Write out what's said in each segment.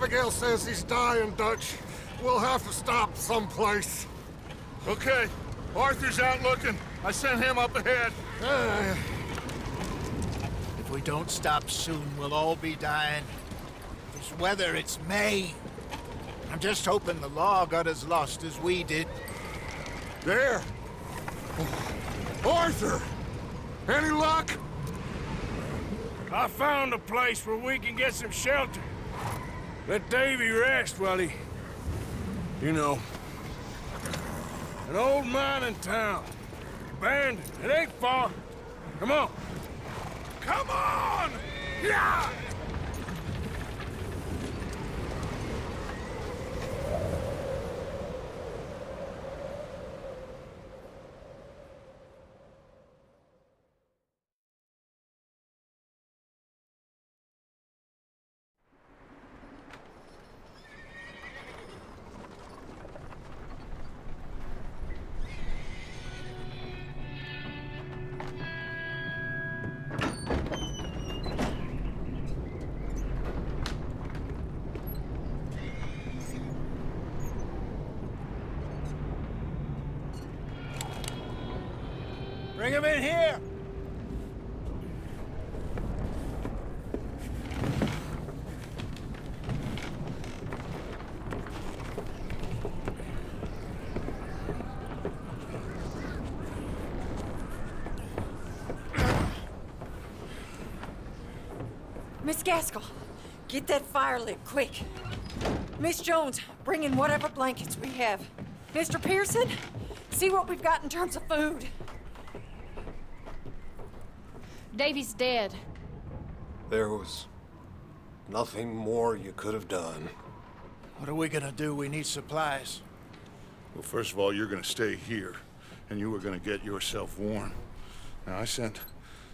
Abigail says he's dying, Dutch. We'll have to stop someplace. Okay, Arthur's out looking. I sent him up ahead. If we don't stop soon, we'll all be dying. This weather, it's May. I'm just hoping the law got as lost as we did. There! Arthur! Any luck? I found a place where we can get some shelter. Let Davy rest while he... You know. An old mining town. Abandoned. It ain't far. Come on. Come on! Yeah! Bring him in here! Miss Gaskell, get that fire lit, quick. Miss Jones, bring in whatever blankets we have. Mr. Pearson, see what we've got in terms of food. Davy's dead. There was nothing more you could have done. What are we gonna do? We need supplies. Well, first of all, you're gonna stay here, and you were gonna get yourself warm. Now, I sent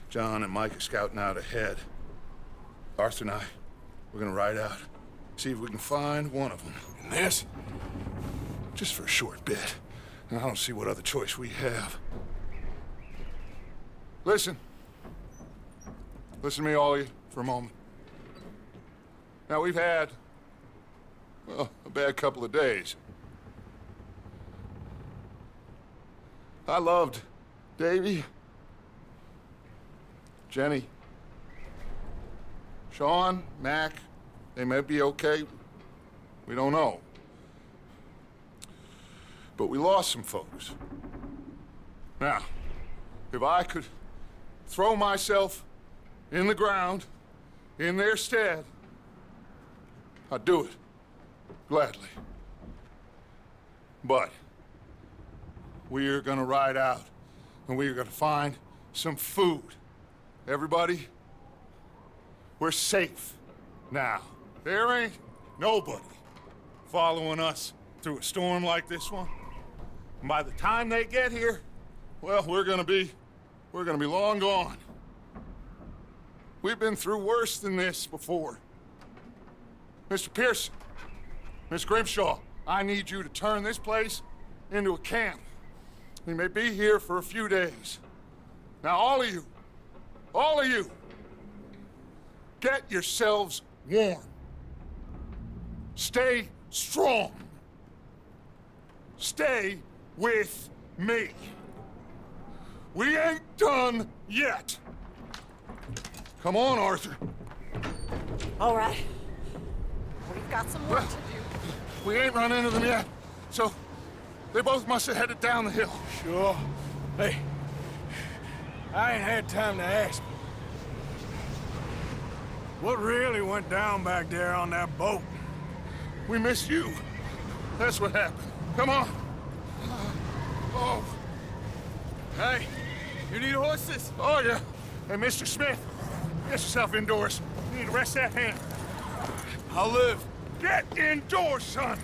John and Micah scouting out ahead. Arthur and I, we're gonna ride out, see if we can find one of them. And this, just for a short bit. And I don't see what other choice we have. Listen. Listen to me, all of you, for a moment. Now, we've had, well, a bad couple of days. I loved Davy, Jenny, Sean, Mac. They may be okay. We don't know. But we lost some folks. Now, if I could throw myself in the ground, in their stead, I'd do it, gladly. But we are gonna ride out, and we are gonna find some food. Everybody, we're safe now. There ain't nobody following us through a storm like this one. And by the time they get here, well, we're gonna be long gone. We've been through worse than this before. Mr. Pearson, Miss Grimshaw, I need you to turn this place into a camp. We may be here for a few days. Now, all of you, get yourselves warm. Stay strong. Stay with me. We ain't done yet. Come on, Arthur. All right. We've got some work to do. We ain't run into them yet, so they both must have headed down the hill. Sure. Hey, I ain't had time to ask. What really went down back there on that boat? We missed you. That's what happened. Come on. Oh. Hey, you need horses? Oh, yeah. Hey, Mr. Smith, get yourself indoors. You need to rest that hand. I'll live. Get indoors, son.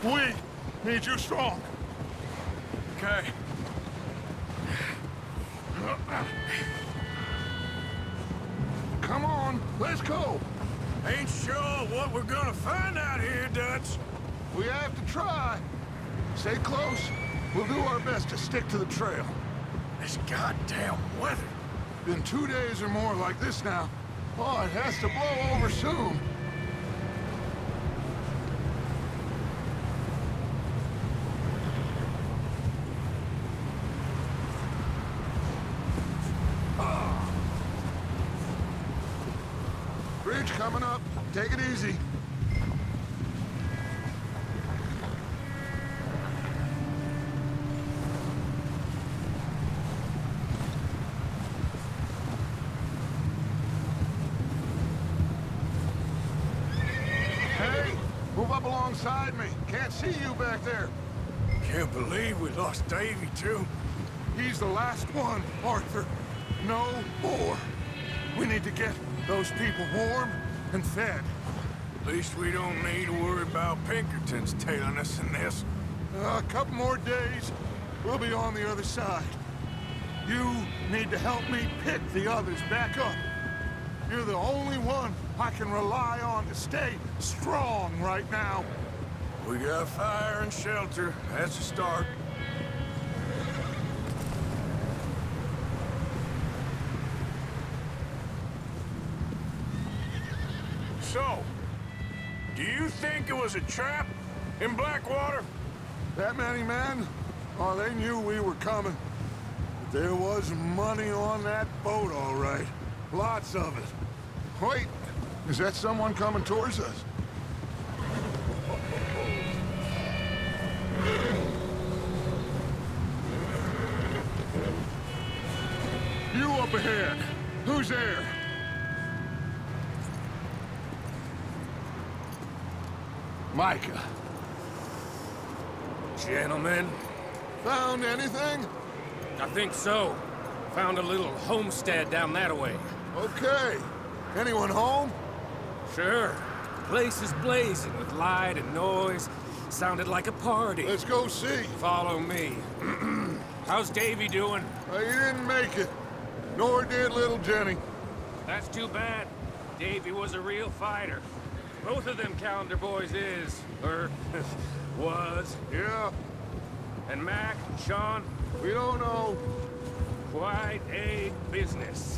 We need you strong. Okay. Come on, let's go. Ain't sure what we're gonna find out here, Dutch. We have to try. Stay close. We'll do our best to stick to the trail. This goddamn weather. Been 2 days or more like this now. Oh, it has to blow over soon. Bridge coming up. Take it easy. Hey, move up alongside me. Can't see you back there. Can't believe we lost Davy, too. He's the last one, Arthur. No more. We need to get those people warm and fed. At least we don't need to worry about Pinkertons tailing us in this. A couple more days, we'll be on the other side. You need to help me pick the others back up. You're the only one I can rely on to stay strong right now. We got fire and shelter. That's a start. So, do you think it was a trap in Blackwater? That many men? Oh, they knew we were coming. But there was money on that boat, all right. Lots of it. Wait, is that someone coming towards us? You up ahead. Who's there? Micah. Gentlemen, Found anything? I think so. Found a little homestead down that way. Okay. Anyone home? Sure. Place is blazing with light and noise. Sounded like a party. Let's go see. Follow me. How's Davy doing? He didn't make it. Nor did little Jenny. That's too bad. Davy was a real fighter. Both of them calendar boys is, or was. Yeah, And Mac, Sean, we don't know. quite a business.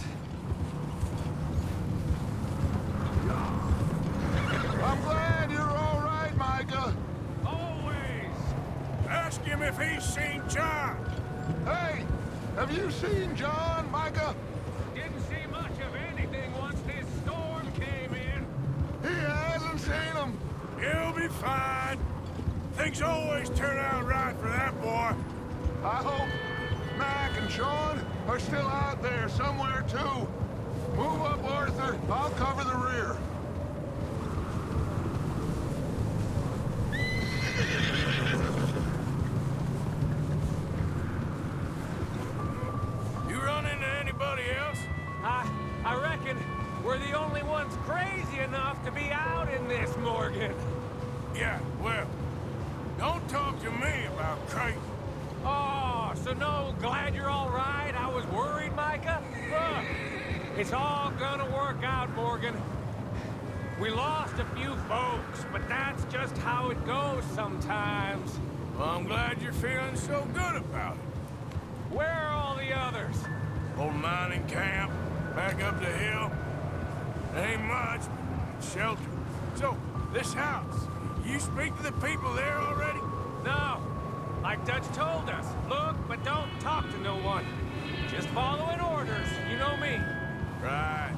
I'm glad you're all right, Micah. Always! Ask him if he's seen John. Hey, have you seen John, Micah? Didn't see much of anything once this storm came in. He hasn't seen him. He'll be fine. Things always turn out right for that boy. I hope Mac and Sean are still out there somewhere, too. Move up, Arthur. I'll cover the rear. You run into anybody else? I reckon we're the only ones crazy enough to be out in this, Morgan. Yeah, well, don't talk to me about crazy. Oh, so no, glad you're all right. I was worried, Micah. Look, it's all gonna work out, Morgan. We lost a few folks, but that's just how it goes sometimes. Well, I'm glad you're feeling so good about it. Where are all the others? Old mining camp, back up the hill. Ain't much, but shelter. So, this house, you speak to the people there already? No. Like Dutch told us, look, but don't talk to no one. Just following orders, you know me. Right.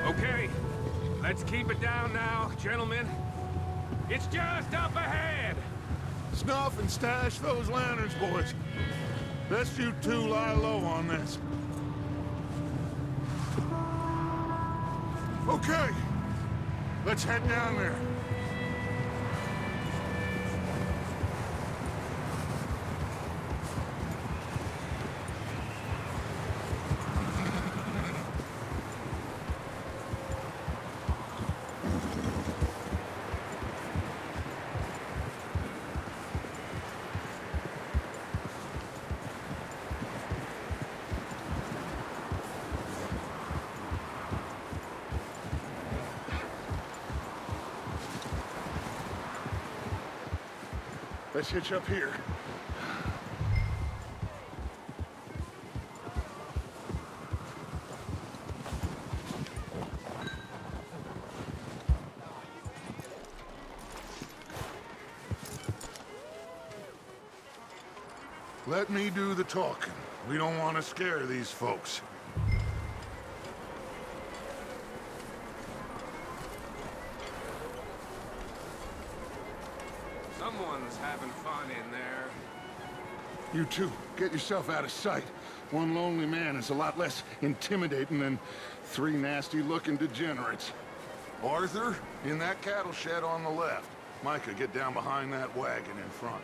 Okay, let's keep it down now, gentlemen. It's just up ahead. Snuff and stash those lanterns, boys. Best you two lie low on this. Okay, let's head down there. Let's hitch up here. Let me do the talking. We don't want to scare these folks. Someone's having fun in there. You two, get yourself out of sight. One lonely man is a lot less intimidating than three nasty-looking degenerates. Arthur, in that cattle shed on the left. Micah, get down behind that wagon in front.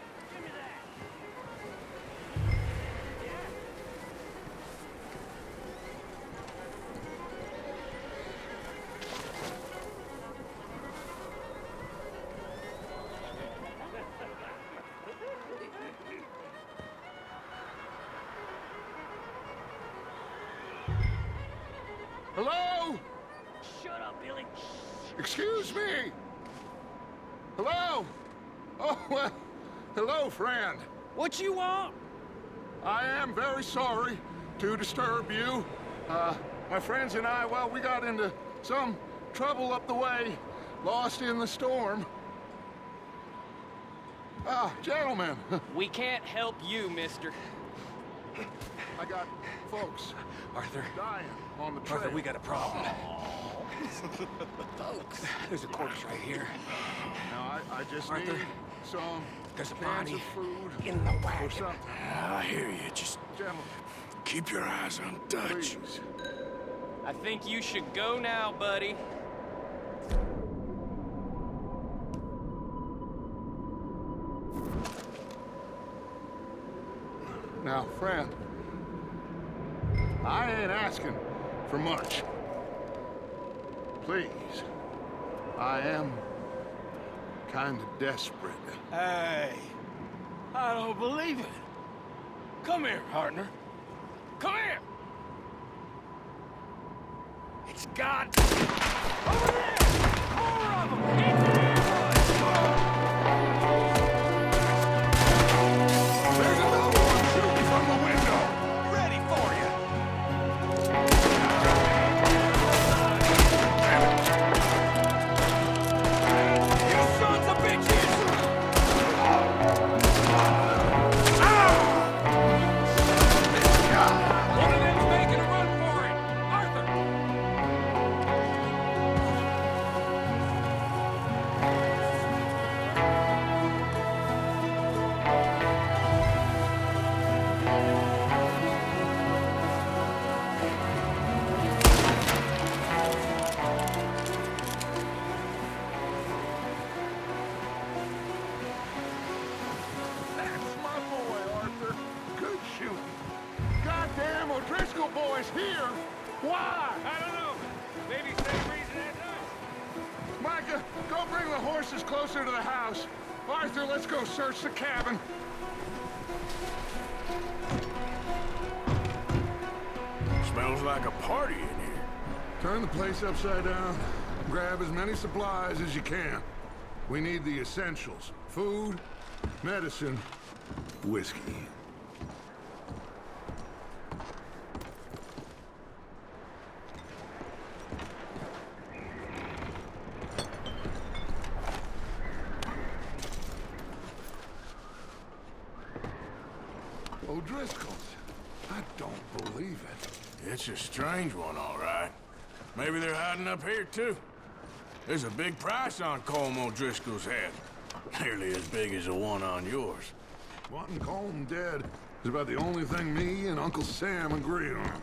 Hello? Shut up, Billy. Excuse me? Hello? Oh, well, hello, friend. What you want? I am very sorry to disturb you. My friends and I, well, we got into some trouble up the way, lost in the storm. Gentlemen, We can't help you, mister. I got folks Arthur. dying on the trail. Arthur, we got a problem. Folks, there's a corpse right here. Now, I just Arthur, need some there's a cans body of food in the or wagon. something. I hear you. Just Gentlemen, keep your eyes on Dutch. please. I think you should go now, buddy. Now, friend, I ain't asking for much. Please, I am kind of desperate. Hey, I don't believe it. Come here, partner. Come here. It's got... Over there! More of them! Into the ambush! There's another one shooting from the window! Ready for you! You sons of bitches! One of them's making a run for it! Arthur! That's my boy, Arthur. Good shooting. Goddamn O'Driscoll boy's here! Why? I don't know. Maybe same reason as us. Micah, go bring the horses closer to the house. Arthur, let's go search the cabin. Smells like a party in here. Turn the place upside down. Grab as many supplies as you can. We need the essentials. Food, medicine, whiskey. O'Driscoll's. I don't believe it. It's a strange one, all right. Maybe they're hiding up here, too. There's a big price on Colm O'Driscoll's head. Nearly as big as the one on yours. Wanting Colm dead is about the only thing me and Uncle Sam agree on.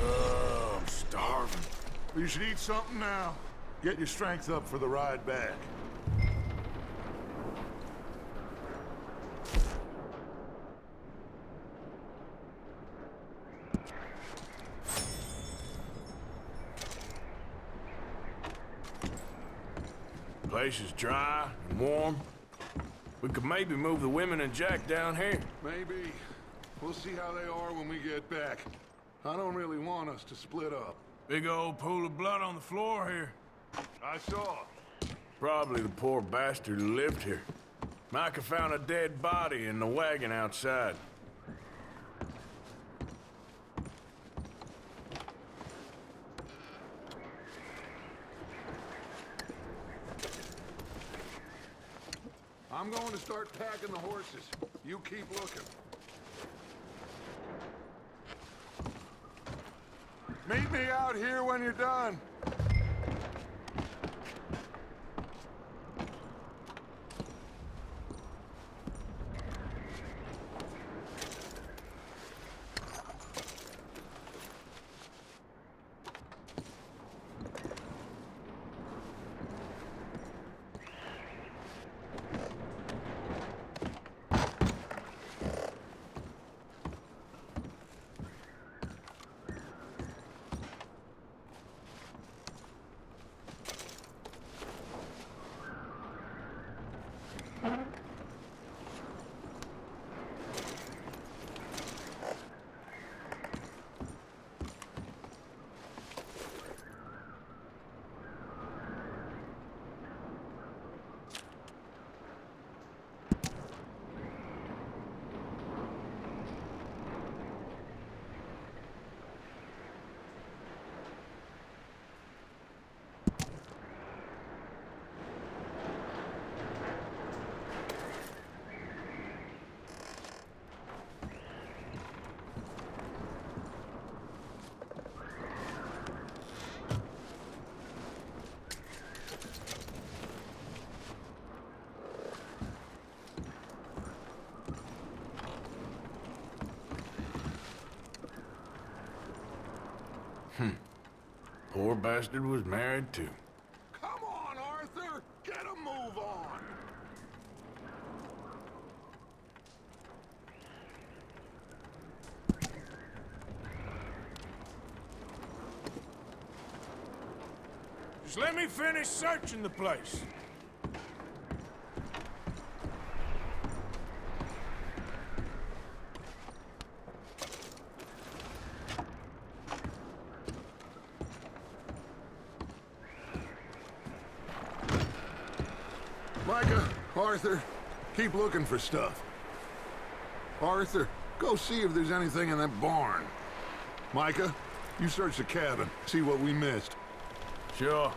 Oh, I'm starving. You should eat something now. Get your strength up for the ride back. Place is dry and warm. We could maybe move the women and Jack down here. Maybe. We'll see how they are when we get back. I don't really want us to split up. Big old pool of blood on the floor here. I saw. Probably the poor bastard who lived here. Micah found a dead body in the wagon outside. I'm going to start packing the horses. You keep looking. Meet me out here when you're done. Poor bastard was married too. Come on, Arthur! Get a move on! Just let me finish searching the place. Micah, Arthur, keep looking for stuff. Arthur, go see if there's anything in that barn. Micah, you search the cabin, see what we missed. Sure.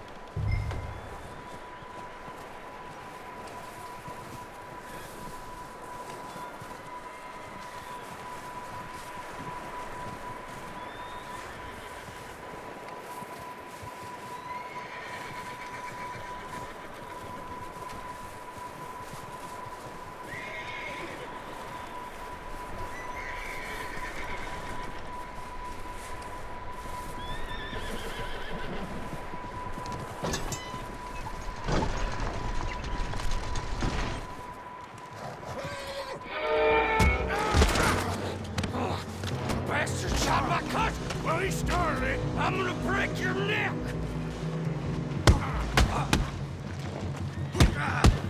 Well, he started it. I'm gonna break your neck.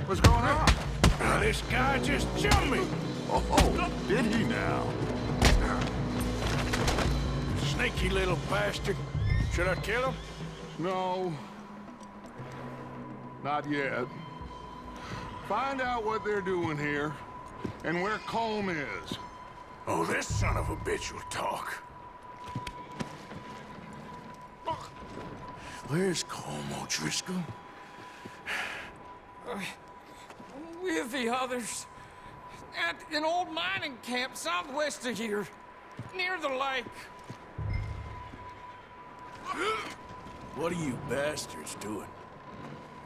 What's going on? This guy just jumped me. Oh, did he now? Sneaky little bastard. Should I kill him? No. Not yet. Find out what they're doing here, and where Colm is. Oh, this son of a bitch will talk. Where's Colm O'Driscoll? With the others. At an old mining camp southwest of here. Near the lake. What are you bastards doing?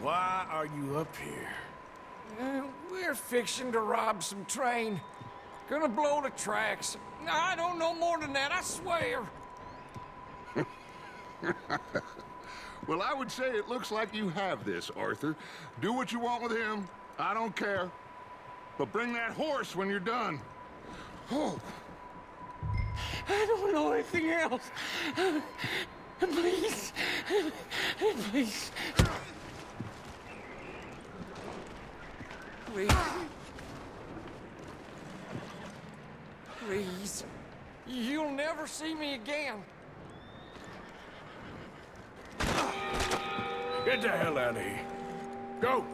Why are you up here? We're fixing to rob some train. Gonna blow the tracks. I don't know more than that, I swear. Well, I would say it looks like you have this, Arthur. Do what you want with him. I don't care. But bring that horse when you're done. Oh. I don't know anything else. Please. Please. Please. Please. You'll never see me again. Get the hell out of here. Go.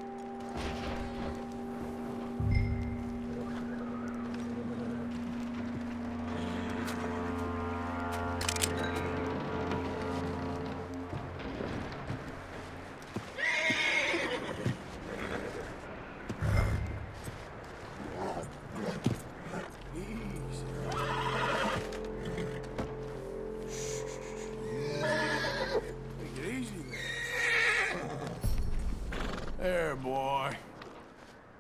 There, boy. You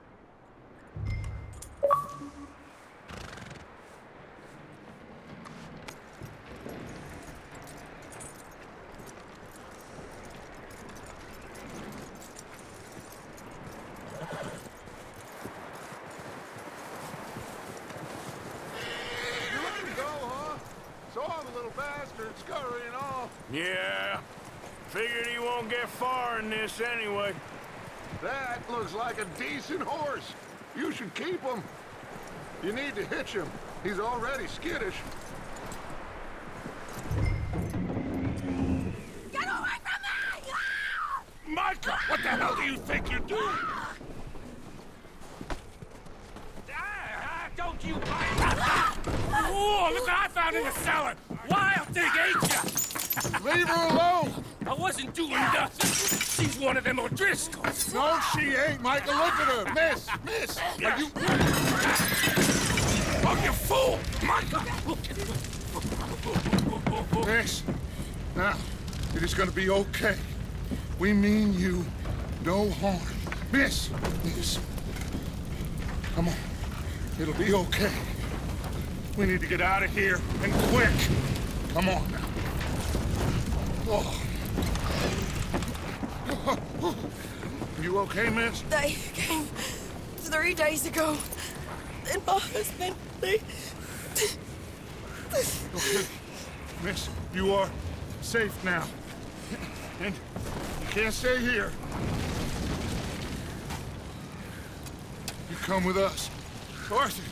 let him go, huh? Saw the little bastard scurrying off. Yeah. Figured he won't get far in this anyway. That looks like a decent horse. You should keep him. You need to hitch him. He's already skittish. Get away from me! Micah, what the hell do you think you're doing? Don't you bite! Whoa, look what I found in the cellar! Wild thing, ain't ya? Leave her alone! I wasn't doing nothing. She's one of them O'Driscolls. No, she ain't, Micah. Look at her. Miss. Are you... Oh, you fool! Micah! Miss. Now, it is gonna be okay. We mean you no harm. Miss. Come on. It'll be okay. We need to get out of here, and quick. Come on now. Oh. You okay, miss? They came 3 days ago. And my husband, they... Okay. Miss, you are safe now. And you can't stay here. You come with us. Arthur.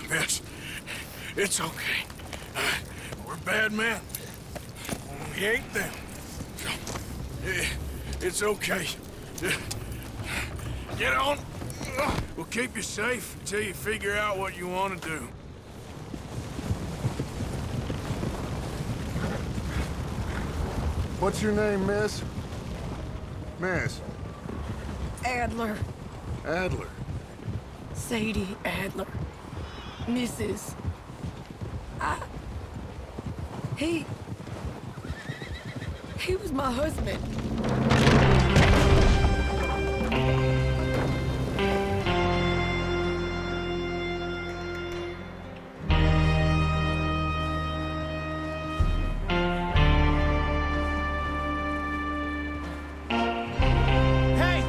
Miss, it's okay. We're bad men. We ain't them. It's okay. Get on. We'll keep you safe until you figure out what you want to do. What's your name, miss? Miss. Adler. Adler. Sadie Adler. Mrs. He was my husband. Hey!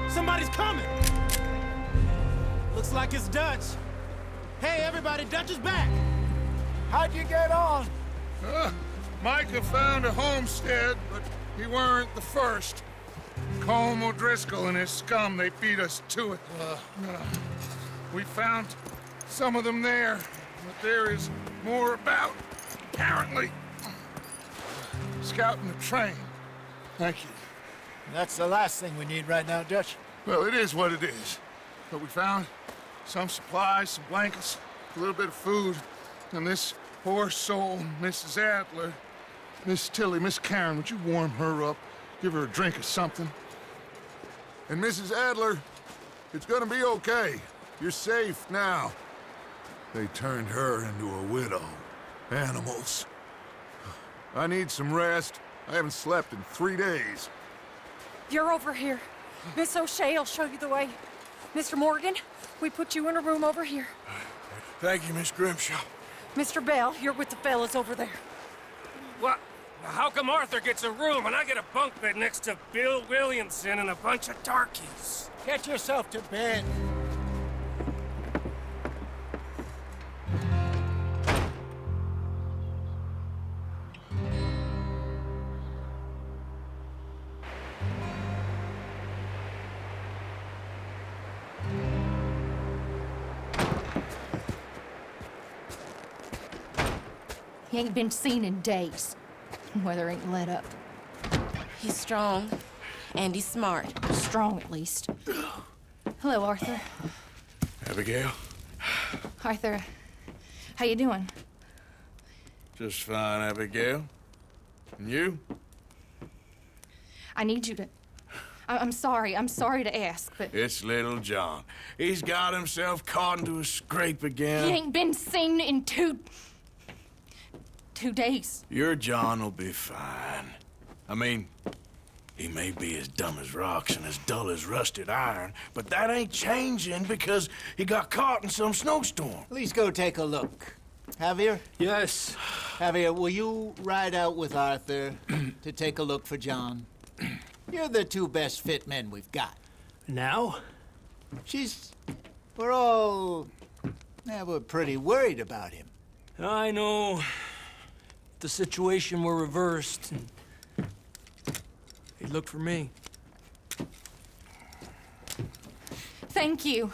Somebody's coming! Looks like it's Dutch. Hey, everybody, Dutch is back! How'd you get on? Micah found a homestead, but he weren't the first. Colm O'Driscoll and his scum, they beat us to it. We found some of them there, but there is more about, apparently. Scouting the train. Thank you. That's the last thing we need right now, Dutch. Well, it is what it is. But we found some supplies, some blankets, a little bit of food, and this poor soul, Mrs. Adler, Miss Tilly, Miss Karen, would you warm her up? Give her a drink or something? And Mrs. Adler, it's gonna be okay. You're safe now. They turned her into a widow. Animals. I need some rest. I haven't slept in 3 days. You're over here. Miss O'Shea will show you the way. Mr. Morgan, we put you in a room over here. Thank you, Miss Grimshaw. Mr. Bell, you're with the fellas over there. What? How come Arthur gets a room and I get a bunk bed next to Bill Williamson and a bunch of darkies? Get yourself to bed. He ain't been seen in days. Weather ain't let up. He's strong, and he's smart. Strong, at least. Hello, Arthur. Abigail? Arthur, how you doing? Just fine, Abigail. And you? I need you to... I'm sorry to ask, but... It's little John. He's got himself caught into a scrape again. He ain't been seen in 2 days. Your John will be fine. I mean, He may be as dumb as rocks and as dull as rusted iron, but that ain't changing because he got caught in some snowstorm. Please go take a look. Javier? Yes. Javier, will you ride out with Arthur to take a look for John? You're the two best fit men we've got. Now? We're all... we're pretty worried about him. I know. If the situation were reversed, and he'd look for me. Thank you.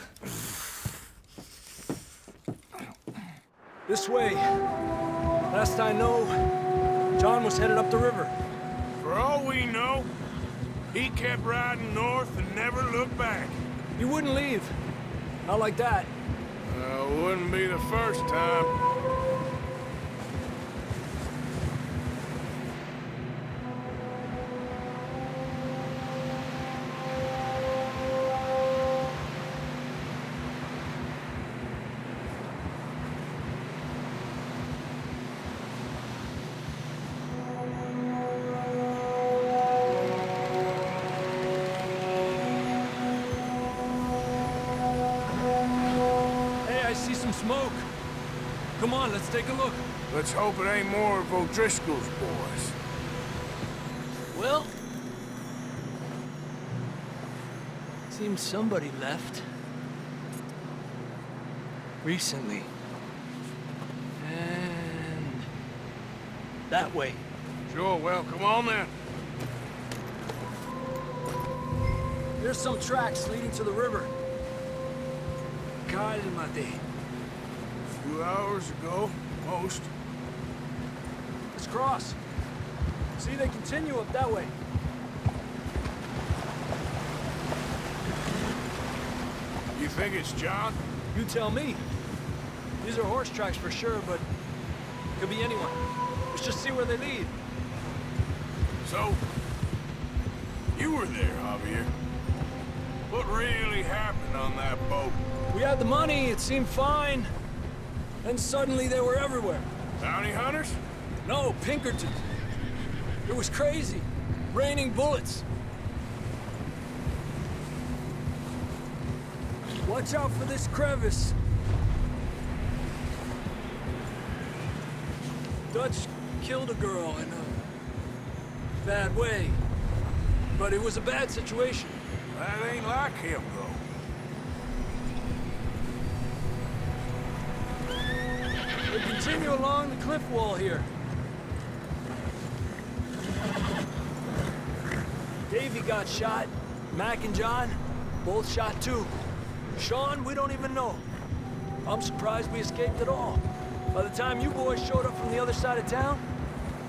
This way. Last I know, John was headed up the river. For all we know, he kept riding north and never looked back. He wouldn't leave. Not like that. Wouldn't be the first time. Smoke. Come on, let's take a look. Let's hope it ain't more of O'Driscoll's boys. Well, seems somebody left. Recently. And that way. Sure, well, come on then. There's some tracks leading to the river. Cálmate. 2 hours ago, most. Let's cross. See, they continue up that way. You think it's John? You tell me. These are horse tracks for sure, but could be anyone. Let's just see where they lead. So, you were there, Javier. What really happened on that boat? We had the money, it seemed fine. Then suddenly they were everywhere. Bounty hunters? No, Pinkertons. It was crazy. Raining bullets. Watch out for this crevice. Dutch killed a girl in a bad way. But it was a bad situation. That ain't like him, though. We continue along the cliff wall here. Davey got shot. Mac and John, both shot too. Sean, we don't even know. I'm surprised we escaped at all. By the time you boys showed up from the other side of town,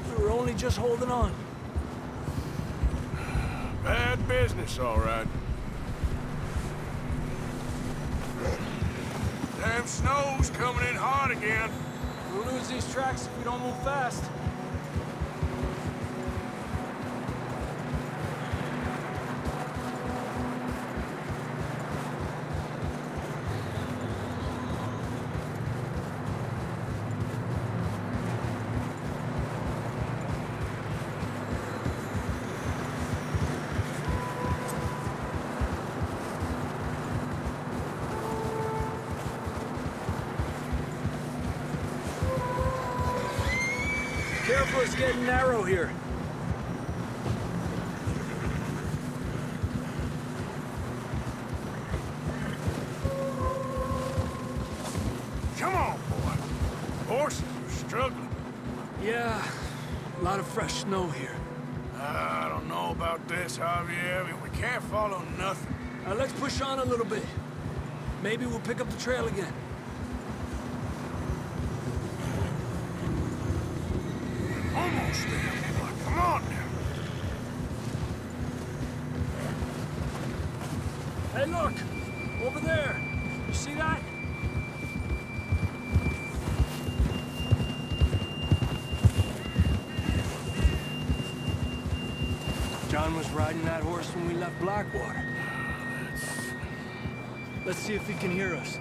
we were only just holding on. Bad business, all right. Damn snow's coming in hard again. We'll lose these tracks if we don't move fast. Careful, it's getting narrow here. Come on, boy. Horses are struggling. Yeah, a lot of fresh snow here. I don't know about this, Javier. I mean, we can't follow nothing. Let's push on a little bit. Maybe we'll pick up the trail again. Almost there, boy. Come on now. Hey, look! Over there! You see that? John was riding that horse when we left Blackwater. Let's see if he can hear us.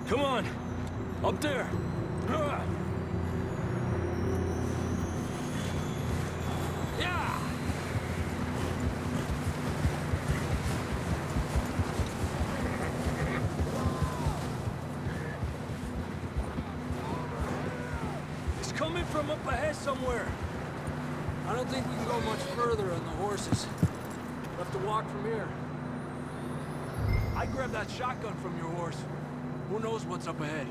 Come on. Up there! Yeah! It's coming from up ahead somewhere. I don't think we can go much further on the horses. We'll have to walk from here. I grabbed that shotgun from your horse. Who knows what's up ahead?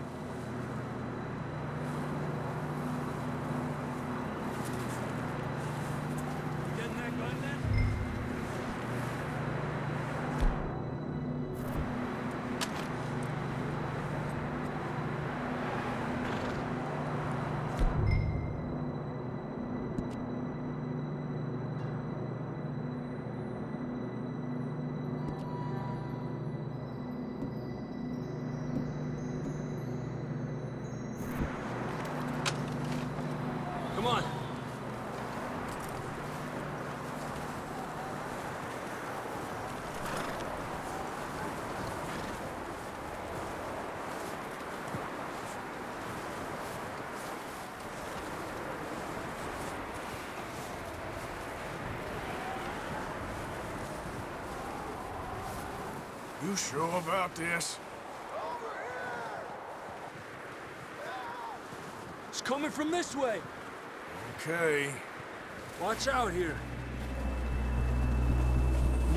You getting that gun then? Come on. You sure about this? It's coming from this way. Okay. Watch out here.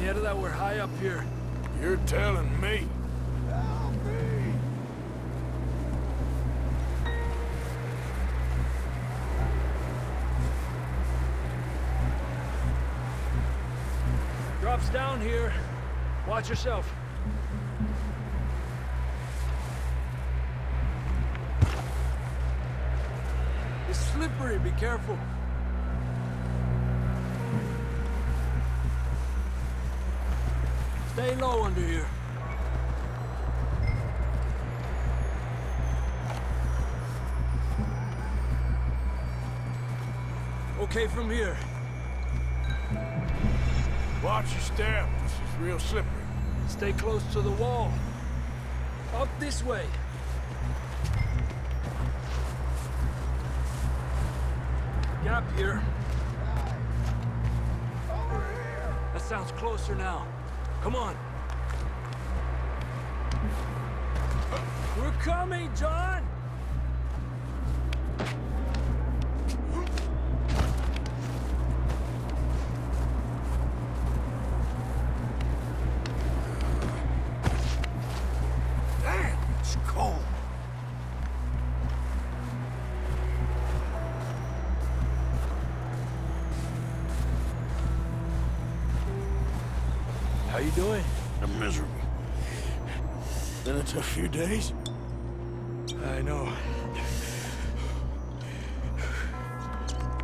Yeah, that we're high up here. You're telling me. Drops down here. Watch yourself. It's slippery, be careful. Stay low under here. Okay from here. Watch your step. This is real slippery. Stay close to the wall. Up this way. Gap here. That sounds closer now. Come on. We're coming, John! Damn, it's cold. How you doing? I'm miserable. Been a tough few days. I know.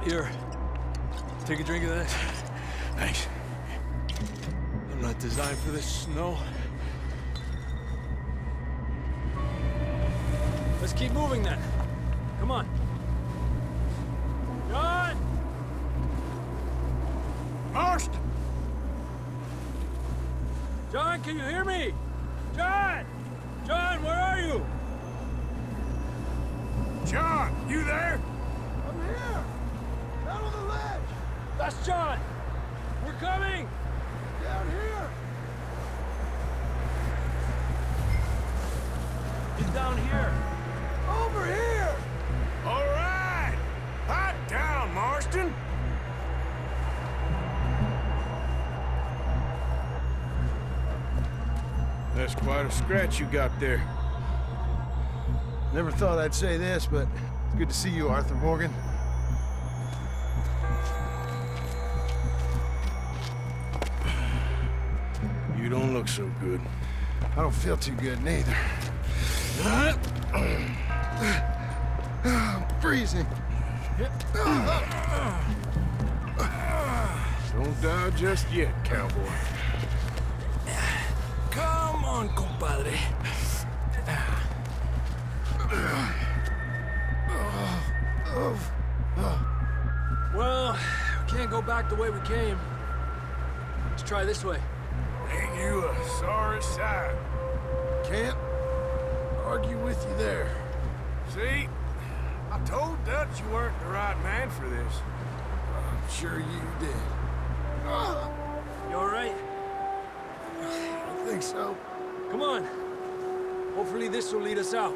Here. Take a drink of that. Thanks. I'm not designed for this snow. Let's keep moving then. Come on. John! Marston! John, can you hear me? John! John, where are you? John, you there? I'm here! Down on the ledge! That's John! We're coming! Down here! He's down here. Over here! All right! Hot down, Marston! That's quite a scratch you got there. Never thought I'd say this, but it's good to see you, Arthur Morgan. You don't look so good. I don't feel too good, neither. I'm freezing. Don't die just yet, cowboy. Come on, compadre. Well, we can't go back the way we came. Let's try this way. Ain't you a sorry sight? Can't argue with you there. See? I told Dutch you weren't the right man for this. I'm sure you did. You all right? I think so. Come on. Hopefully this will lead us out.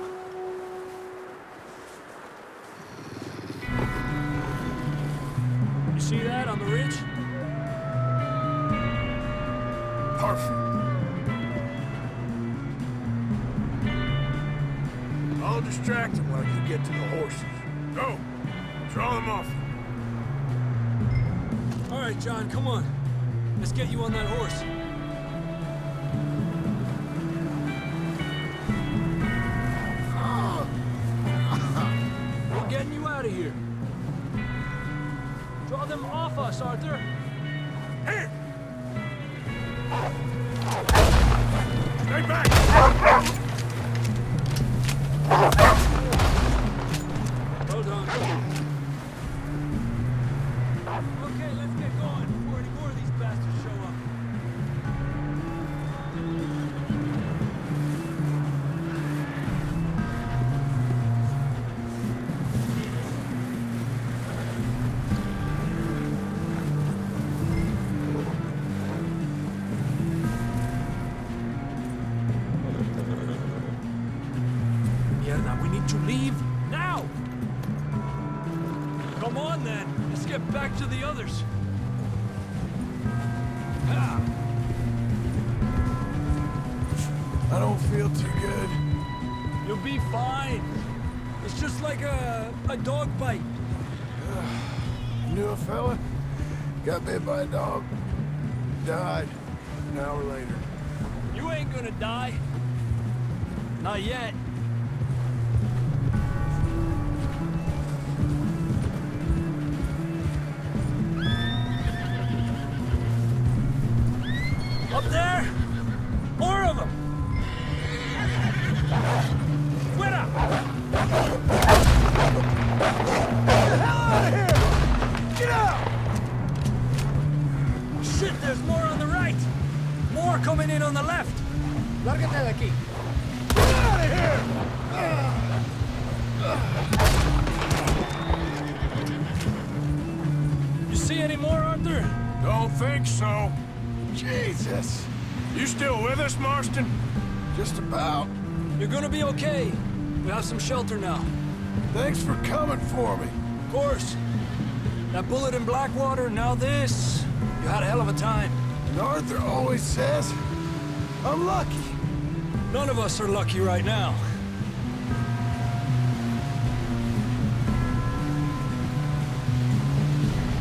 You see that on the ridge? Perfect. I'll distract them while you get to the horses. Go! Draw them off. All right, John, come on. Let's get you on that horse. We're getting you out of here. Draw them off us, Arthur. Here! Stay back! Hold on. Okay, let's get going before any more of these bastards show up. Mierda, we need to leave now! Come on, then. Let's get back to the others. Ah. I don't feel too good. You'll be fine. It's just like a dog bite. Knew a fella, got bit by a dog, died an hour later. You ain't gonna die. Not yet. Up there! More of them! Fuera! Get the hell out of here! Get out! Shit, there's more on the right! More coming in on the left! Lárgate de aquí. Get out of here! You see any more, Arthur? Don't think so. Jesus! You still with us, Marston? Just about. You're gonna be okay. We have some shelter now. Thanks for coming for me. Of course. That bullet in Blackwater, now this. You had a hell of a time. And Arthur always says, I'm lucky. None of us are lucky right now.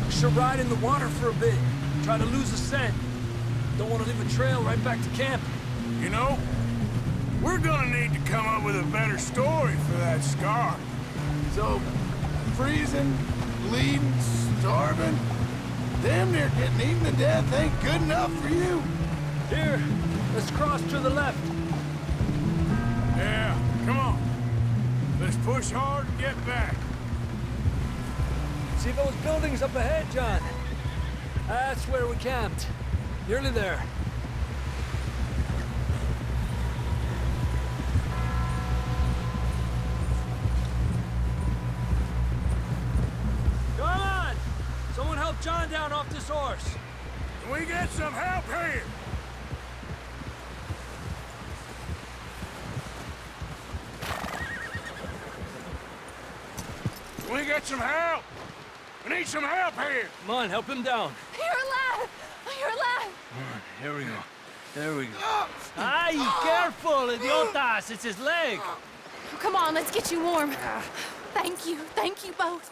We should ride in the water for a bit. Try to lose the scent. Don't want to leave a trail right back to camp. You know, we're gonna need to come up with a better story for that scar. So, freezing, bleeding, starving, damn near getting eaten to death ain't good enough for you. Here, let's cross to the left. Yeah, come on. Let's push hard and get back. See those buildings up ahead, John? That's where we camped. Nearly there. Come on! Someone help John down off this horse. Can we get some help here? Can we get some help? We need some help here. Come on, help him down. You're alive! You're alive! Here we go. There we go. Ay, careful, idiotas! It's his leg. Come on, let's get you warm. Thank you both.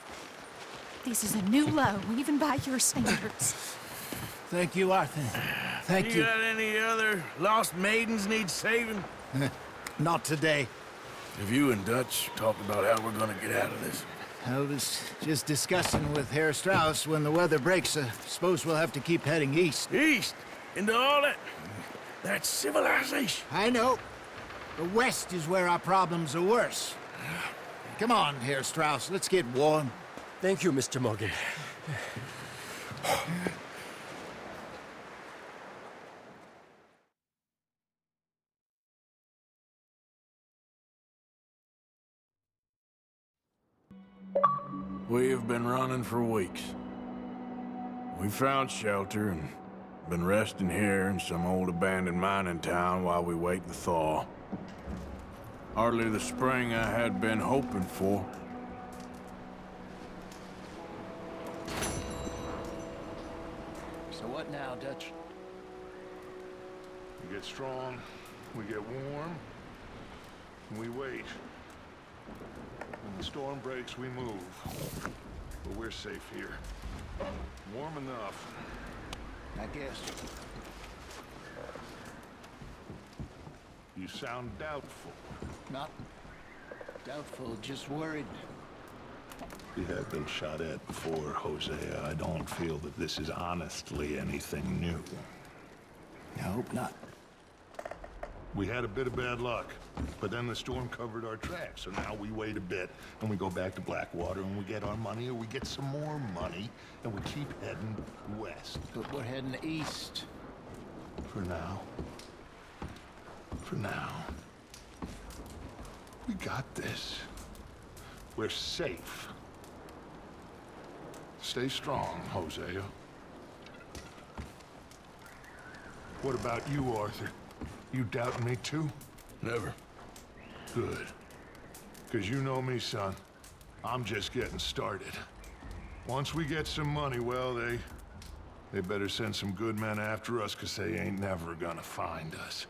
This is a new low, even by your standards. Thank you, Arthur. Thank you. You got any other lost maidens need saving? Not today. Have you and Dutch talked about how we're gonna get out of this? I was just discussing with Herr Strauss when the weather breaks. Suppose we'll have to keep heading east. East? Into all that civilization? I know. The west is where our problems are worse. Come on, Herr Strauss, let's get warm. Thank you, Mr. Morgan. We have been running for weeks. We found shelter and been resting here in some old abandoned mining town while we wait the thaw. Hardly the spring I had been hoping for. So what now, Dutch? We get strong, we get warm, and we wait. When the storm breaks, we move. But we're safe here. Warm enough. I guess. You sound doubtful. Not doubtful, just worried. We have been shot at before, Hosea. I don't feel that this is honestly anything new. I hope not. We had a bit of bad luck, but then the storm covered our tracks, so now we wait a bit, and we go back to Blackwater, and we get our money, or we get some more money, and we keep heading west. But we're heading east. For now. For now. We got this. We're safe. Stay strong, Hosea. What about you, Arthur? You doubting me too? Never. Good. Because you know me, son. I'm just getting started. Once we get some money, well, they better send some good men after us, because they ain't never gonna find us.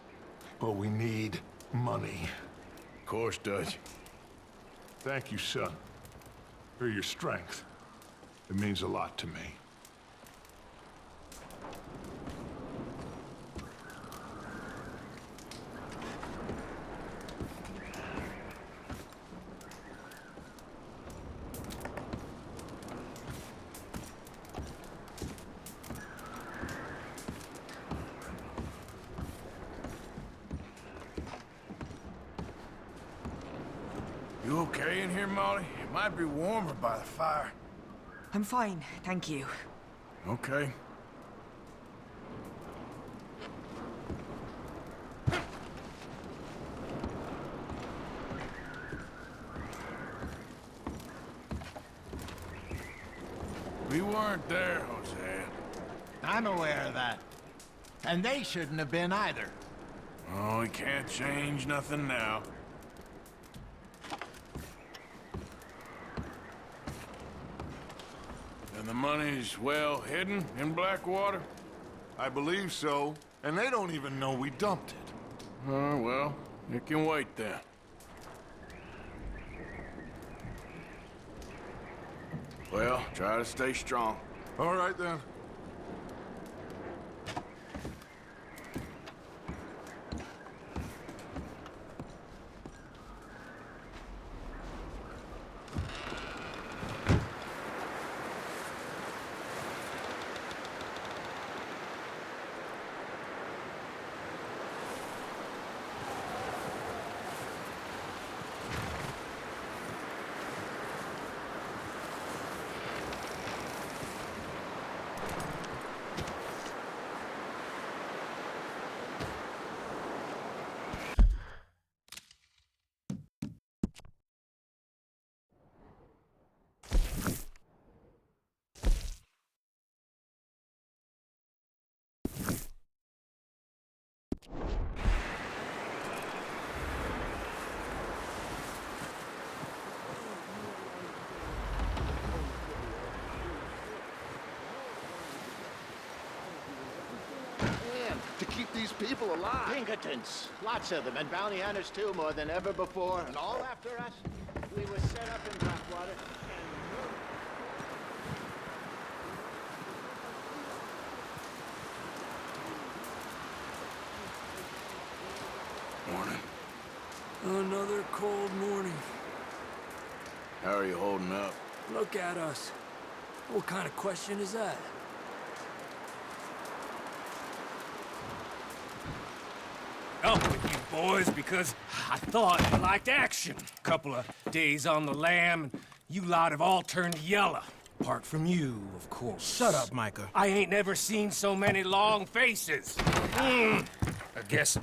But we need money. Of course, Dutch. Thank you, son, for your strength. It means a lot to me. You okay in here, Molly? It might be warmer by the fire. I'm fine, thank you. Okay. We weren't there, Hosea. I'm aware of that. And they shouldn't have been either. Oh, we can't change nothing now. And the money's well hidden in Blackwater? I believe so, and they don't even know we dumped it. Oh, well, it can wait then. Well, try to stay strong. All right, then. To keep these people alive. Pinkertons. Lots of them, and bounty hunters too, more than ever before. And all after us. We were set up in Blackwater. Morning. Another cold morning. How are you holding up? Look at us. What kind of question is that? Up with you boys because I thought you liked action. Couple of days on the lam, and you lot have all turned yellow. Apart from you, of course. Shut up, Micah. I ain't never seen so many long faces. I guess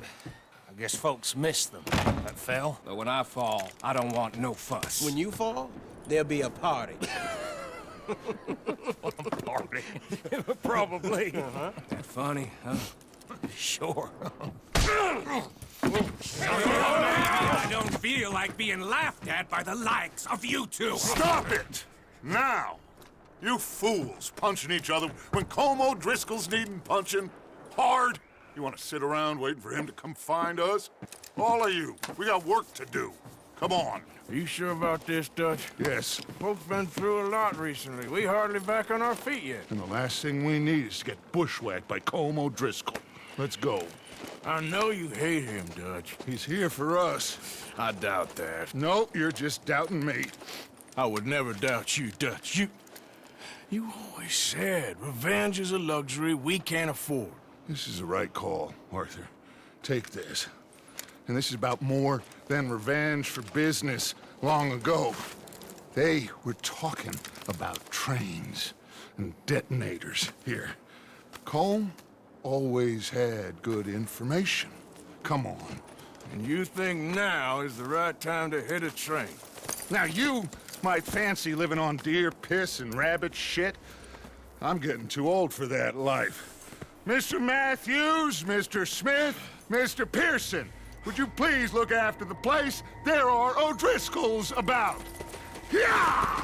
folks miss them. That fell. But when I fall, I don't want no fuss. When you fall, there'll be a party. Party. Probably. That funny, huh? Sure. I don't feel like being laughed at by the likes of you two. Stop it! Now! You fools punching each other when Como Driscoll's needing punching. Hard. You want to sit around waiting for him to come find us? All of you, we got work to do. Come on. Are you sure about this, Dutch? Yes. Folks been through a lot recently. We hardly back on our feet yet. And the last thing we need is to get bushwhacked by Como Driscoll. Let's go. I know you hate him, Dutch. He's here for us. I doubt that. No, you're just doubting me. I would never doubt you, Dutch. You always said revenge is a luxury we can't afford. This is the right call, Arthur. Take this. And this is about more than revenge for business long ago. They were talking about trains and detonators here. Colm always had good information. Come on. And you think now is the right time to hit a train? Now you might fancy living on deer piss and rabbit shit. I'm getting too old for that life. Mr. Matthews, Mr. Smith, Mr. Pearson, would you please look after the place? There are O'Driscolls about. Yeah!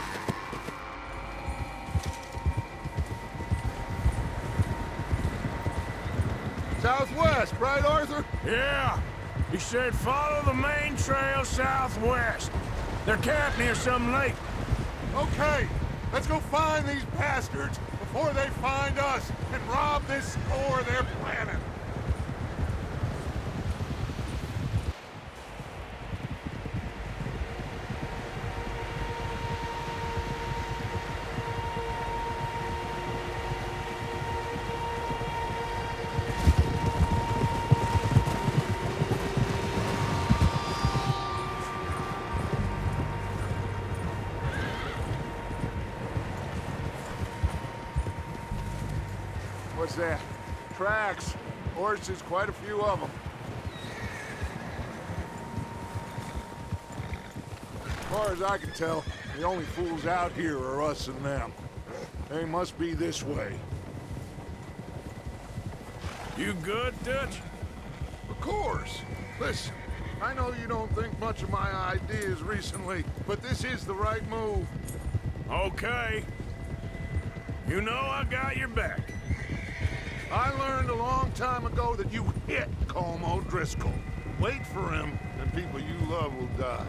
Southwest, right, Arthur? Yeah. He said follow the main trail southwest. They're camped near some lake. Okay, let's go find these bastards before they find us and rob this store they're planning. What's that? Tracks. Horses, quite a few of them. As far as I can tell, the only fools out here are us and them. They must be this way. You good, Dutch? Of course. Listen, I know you don't think much of my ideas recently, but this is the right move. Okay. You know I got your back. I learned a long time ago that you hit Como Driscoll. Wait for him, and people you love will die.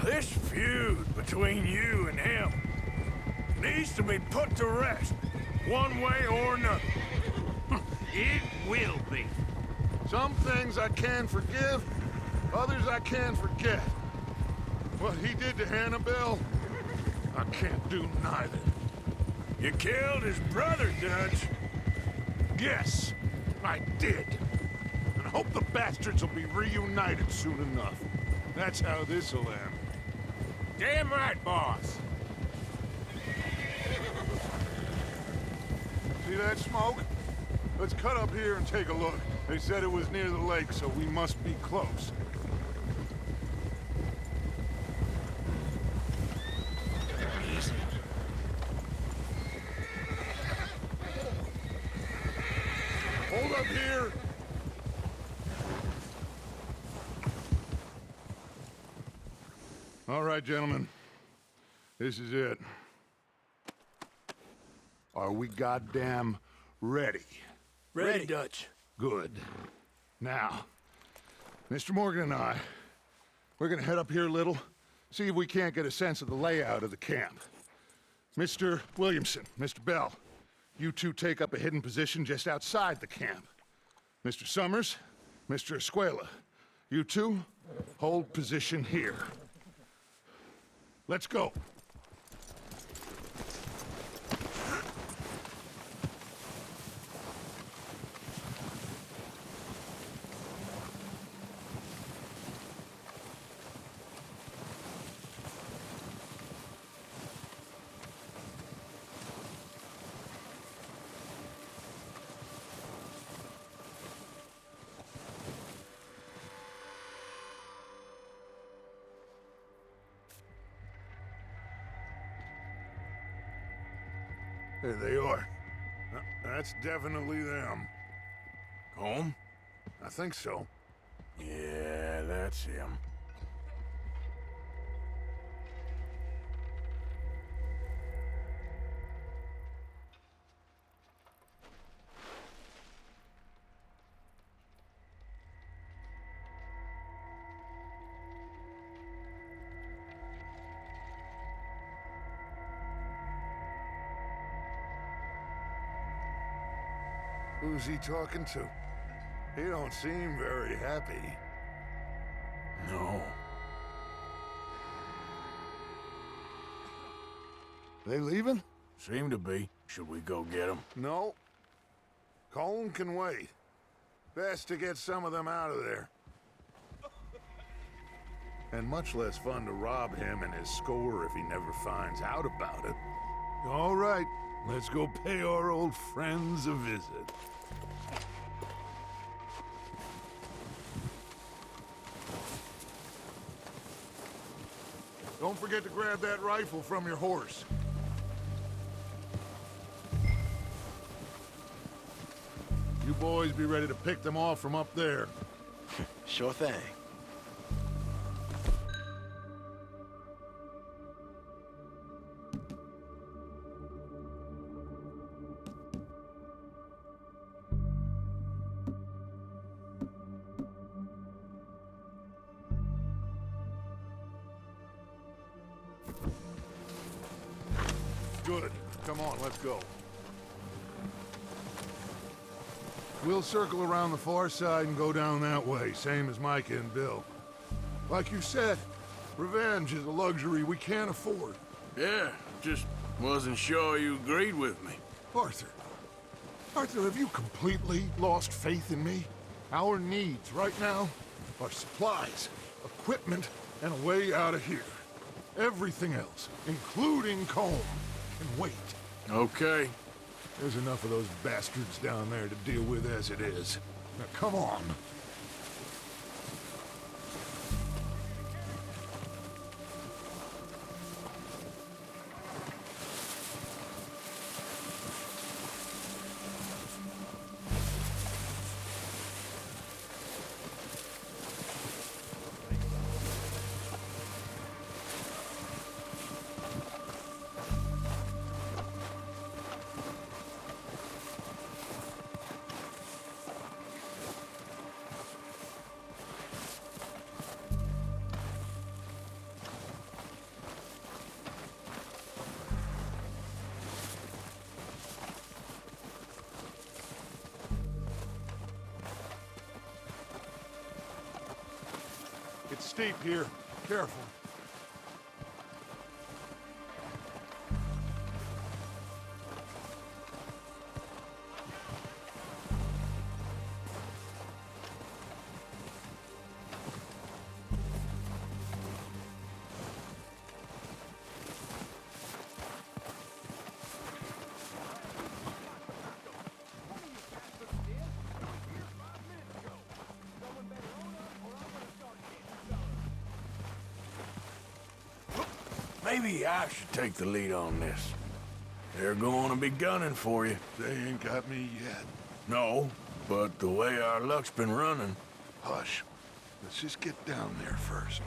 This feud between you and him needs to be put to rest, one way or another. It will be. Some things I can forgive, others I can forget. What he did to Hannibal, I can't do neither. You killed his brother, Dutch. Yes, I did. And I hope the bastards will be reunited soon enough. That's how this'll end. Damn right, boss. See that smoke? Let's cut up here and take a look. They said it was near the lake, so we must be close. Easy. Hold up here. All right, gentlemen. This is it. Are we goddamn ready? Ready, Dutch. Good. Now, Mr. Morgan and I, we're gonna head up here a little, see if we can't get a sense of the layout of the camp. Mr. Williamson, Mr. Bell, you two take up a hidden position just outside the camp. Mr. Summers, Mr. Escuela, you two hold position here. Let's go. There they are. That's definitely them. Home? I think so. Yeah, that's him. Who's he talking to? He don't seem very happy. No. They leaving? Seem to be. Should we go get them? No. Colm can wait. Best to get some of them out of there. And much less fun to rob him and his score if he never finds out about it. All right, let's go pay our old friends a visit. Don't forget to grab that rifle from your horse. You boys be ready to pick them off from up there. Sure thing. Good. Come on, let's go. We'll circle around the far side and go down that way, same as Micah and Bill. Like you said, revenge is a luxury we can't afford. Yeah, just wasn't sure you agreed with me. Arthur. Arthur, have you completely lost faith in me? Our needs right now are supplies, equipment, and a way out of here. Everything else, including Colm, can wait. Okay. There's enough of those bastards down there to deal with as it is. Now, come on. It's steep here. Careful. Maybe I should take the lead on this. They're going to be gunning for you. They ain't got me yet. No, but the way our luck's been running... Hush. Let's just get down there first.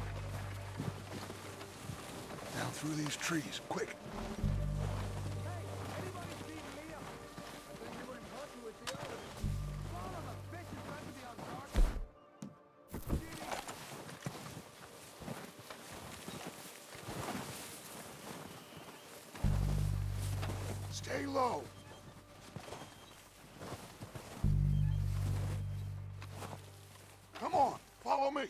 Down through these trees, quick. Stay low. Come on, follow me.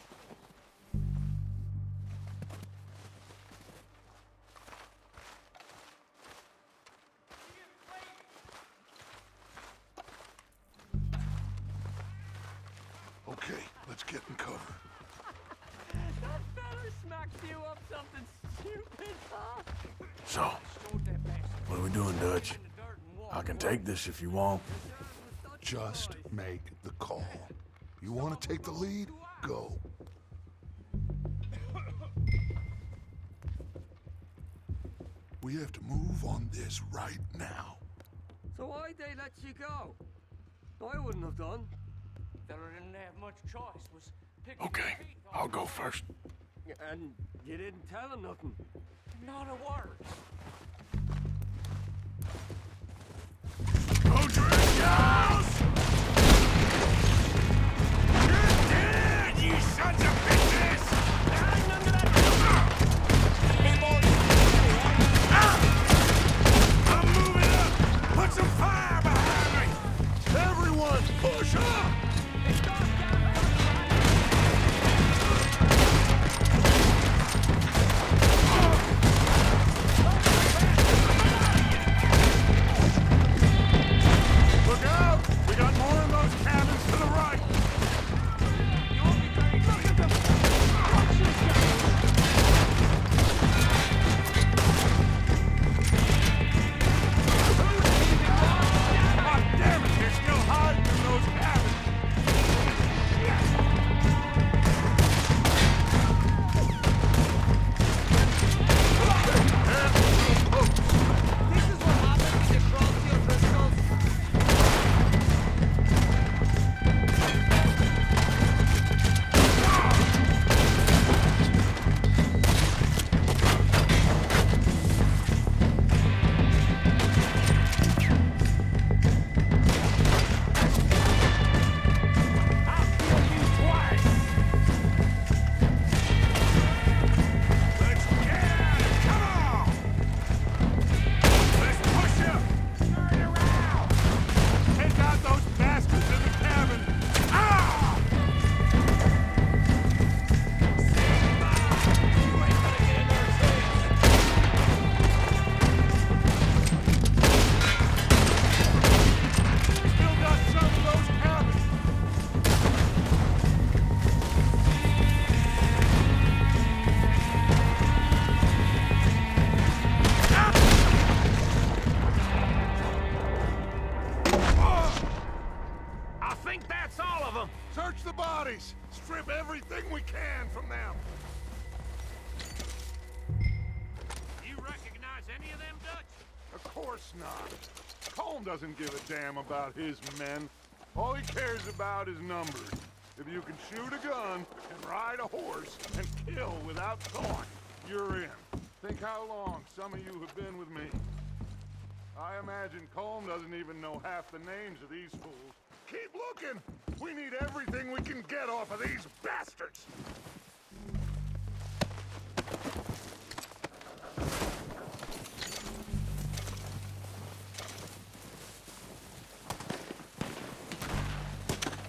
Okay, let's get in cover. That feller smacked you up something stupid, huh? So, what are we doing, Dutch? I can take this if you want. Just make the call. You want to take the lead? Go. We have to move on this right now. So why'd they let you go? I wouldn't have done. Fella didn't have much choice. Was picking Okay, I'll go first. And you didn't tell him nothing. Not a word. Hold your house! You're dead, you sons of bitches! None of that. I'm moving up! Put some fire behind me! Everyone, push up! Look out! We got more in those cabins to the right! God damn it! They're still hiding in those cabins! This is what happens when you crawl to your crystals. Let's get at it! Come on! Let's push up! Turn around! Take out those bastards in the cabin! Ah! Still got some of those cabins! I think that's all of them. Search the bodies! Strip everything we can from them! You recognize any of them, Dutch? Of course not. Colm doesn't give a damn about his men. All he cares about is numbers. If you can shoot a gun and ride a horse and kill without thought, you're in. Think how long some of you have been with me. I imagine Colm doesn't even know half the names of these fools. Keep looking! We need everything we can get off of these bastards!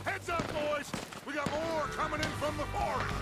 Heads up, boys! We got more coming in from the forest!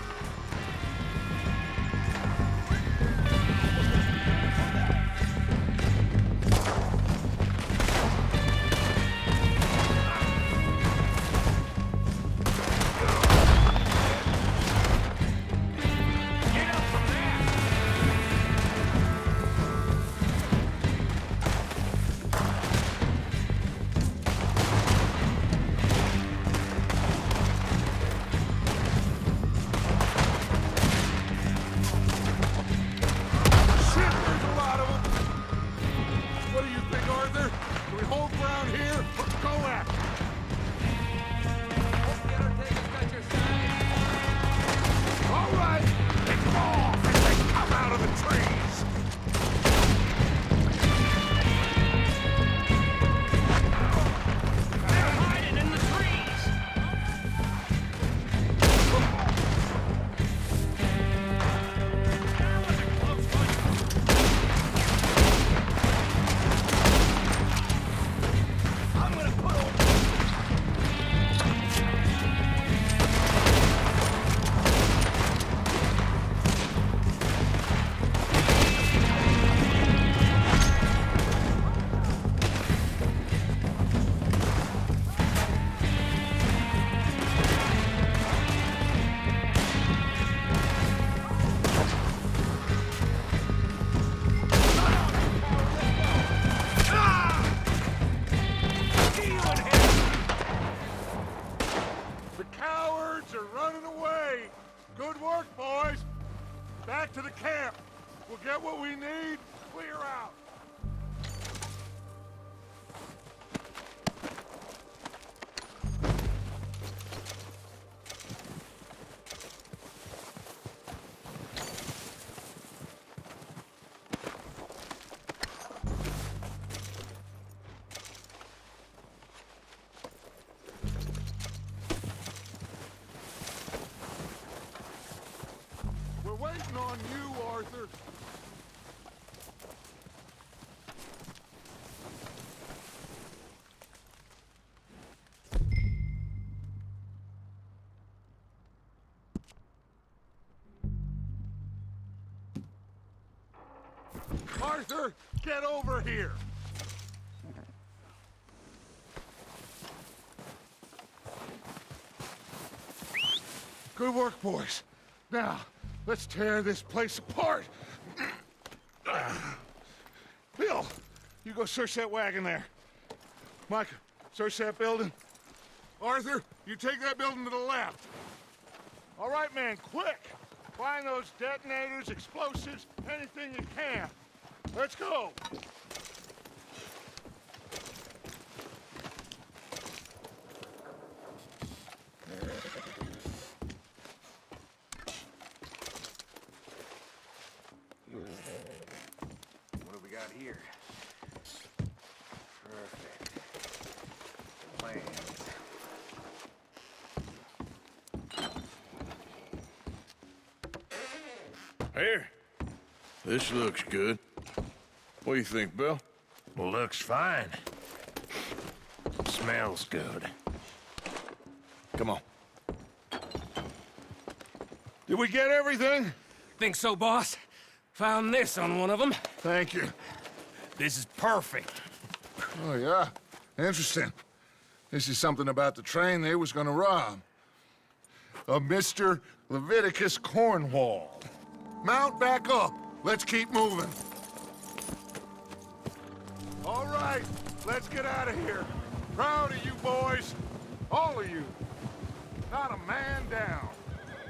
Shit, there's a lot of them! What do you think, Arthur? Do we hold ground here or go after them? Hope the Undertaker's got your side. All right, pick them off as they come out of the trees! They're hiding in the trees. That was a close one. I'm gonna put over. The cowards are running away! Good work, boys! Back to the camp! We'll get what we need, clear out! Arthur, get over here! Good work, boys. Now, let's tear this place apart. Bill, you go search that wagon there. Mike, search that building. Arthur, you take that building to the left. All right, man, quick! Find those detonators, explosives, anything you can. Let's go! What do we got here? Perfect. Plans. Here. This looks good. What do you think, Bill? Looks fine. Smells good. Come on. Did we get everything? Think so, boss? Found this on one of them. Thank you. This is perfect. Oh, yeah? Interesting. This is something about the train they was gonna rob. A Mr. Leviticus Cornwall. Mount back up. Let's keep moving. All right, let's get out of here. Proud of you boys. All of you. Not a man down.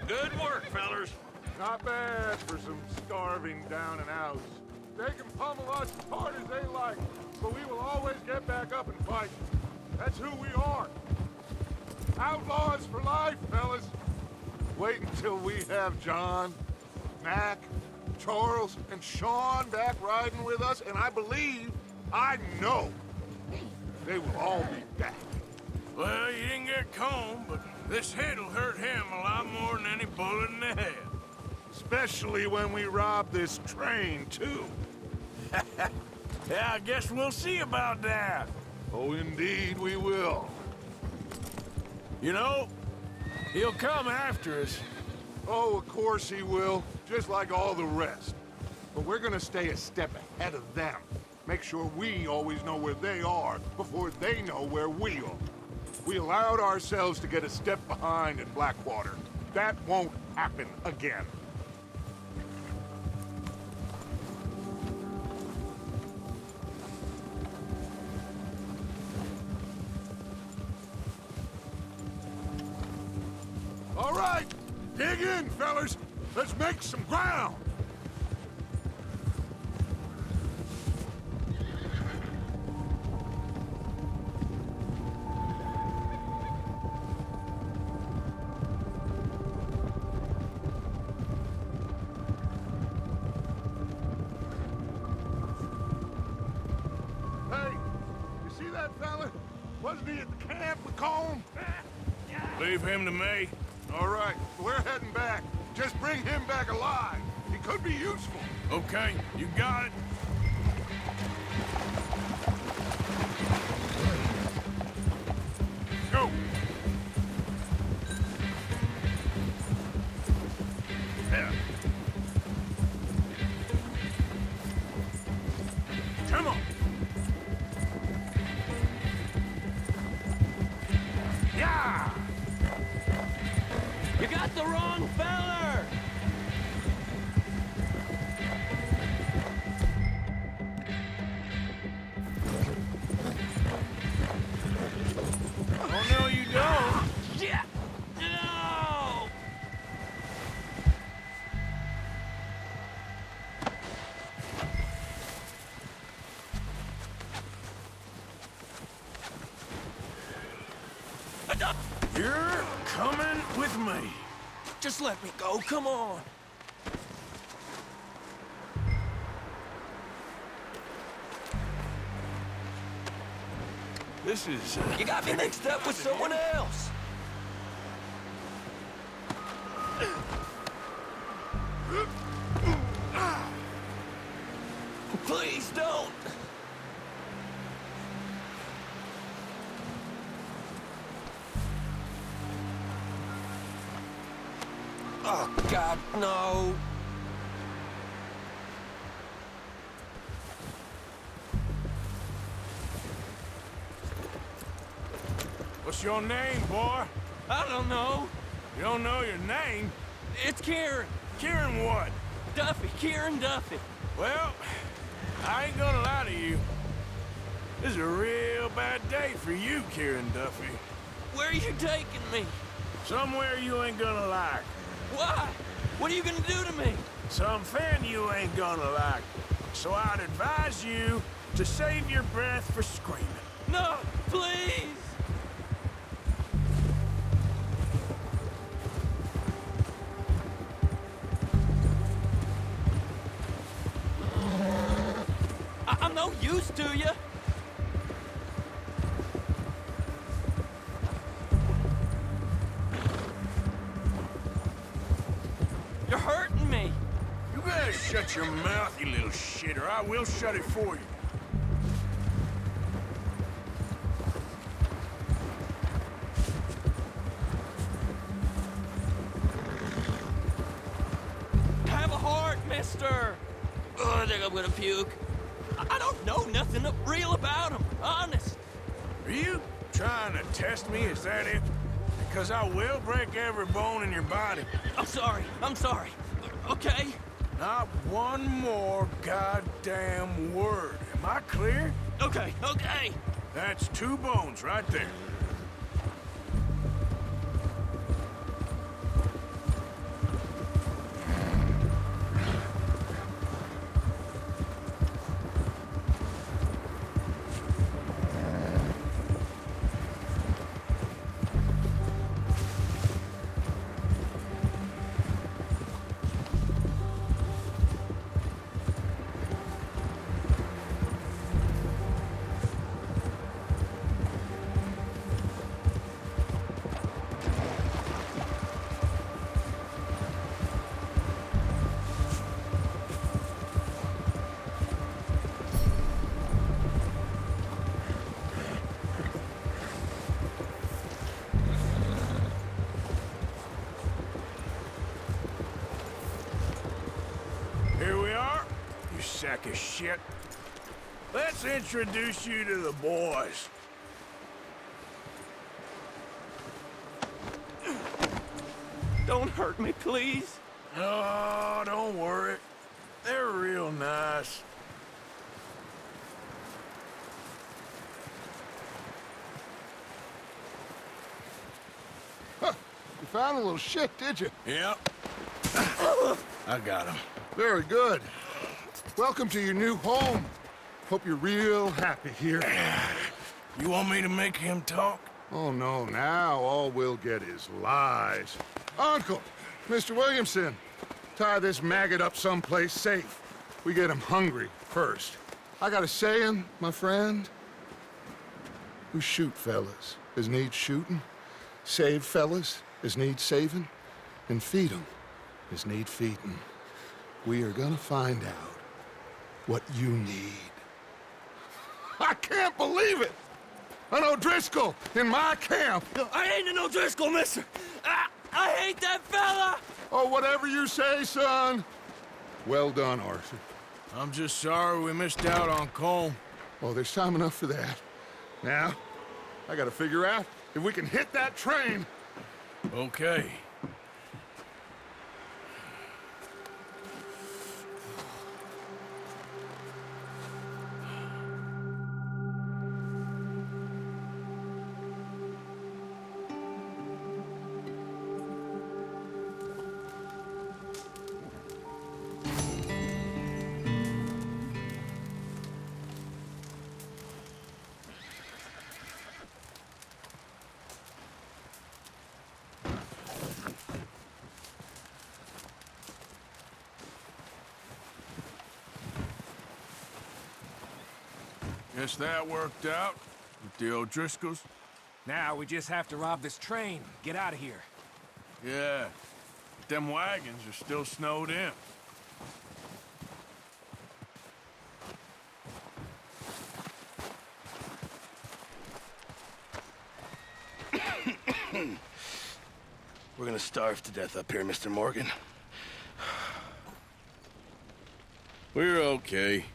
Good work, fellers. Not bad for some starving down and outs. They can pummel us as hard as they like, but we will always get back up and fight. That's who we are. Outlaws for life, fellas. Wait until we have John, Mac, Charles, and Sean back riding with us, and I know, they will all be back. Well, you didn't get Combe, but this hit'll hurt him a lot more than any bullet in the head. Especially when we rob this train, too. Yeah, I guess we'll see about that. Oh, indeed we will. You know, he'll come after us. Oh, of course he will, just like all the rest. But we're gonna stay a step ahead of them. Make sure we always know where they are before they know where we are. We allowed ourselves to get a step behind in Blackwater. That won't happen again. All right, dig in, fellas. Let's make some ground. Hey, you see that fella? Wasn't he at the camp with Combe? Leave him to me. All right, we're heading back. Just bring him back alive. He could be useful. Okay, you got it. Go. Yeah. Come on. Yeah. You got the wrong feller! Oh, no, you don't. Yeah! No! You're coming with me. Just let me go, come on. This is... You got me mixed up with someone else. Please don't. Oh, God, no. What's your name, boy? I don't know. You don't know your name? It's Kieran. Kieran what? Duffy. Kieran Duffy. Well, I ain't gonna lie to you. This is a real bad day for you, Kieran Duffy. Where are you taking me? Somewhere you ain't gonna like. Why? What are you gonna do to me? Something you ain't gonna like. So I'd advise you to save your breath for screaming. No, please! I'm no use to you. You're hurting me. You better shut your mouth, you little shit, or I will shut it for you. Have a heart, mister. Oh, I think I'm gonna puke. I don't know nothing real about him, honest. Are you trying to test me? Is that it? Because I will break every bone in your body. I'm sorry. Okay? Not one more goddamn word. Am I clear? Okay. That's 2 bones right there. Sack of shit. Let's introduce you to the boys. Don't hurt me, please. Oh, don't worry. They're real nice. Huh. You found a little shit, did you? Yep. I got him. Very good. Welcome to your new home. Hope you're real happy here. You want me to make him talk? Oh, no. Now all we'll get is lies. Uncle, Mr. Williamson, tie this maggot up someplace safe. We get him hungry first. I got a saying, my friend. We shoot fellas as need shooting, save fellas as need saving, and feed 'em as need feeding. We are gonna find out what you need. I can't believe it! An O'Driscoll in my camp! I ain't an O'Driscoll, mister! I hate that fella! Oh, whatever you say, son. Well done, Arthur. I'm just sorry we missed out on Colm. Oh, there's time enough for that. Now, I gotta figure out if we can hit that train. Okay. Guess that worked out with the O'Driscolls. Now we just have to rob this train. Get out of here. Yeah, but them wagons are still snowed in. We're gonna starve to death up here, Mr. Morgan. We're okay.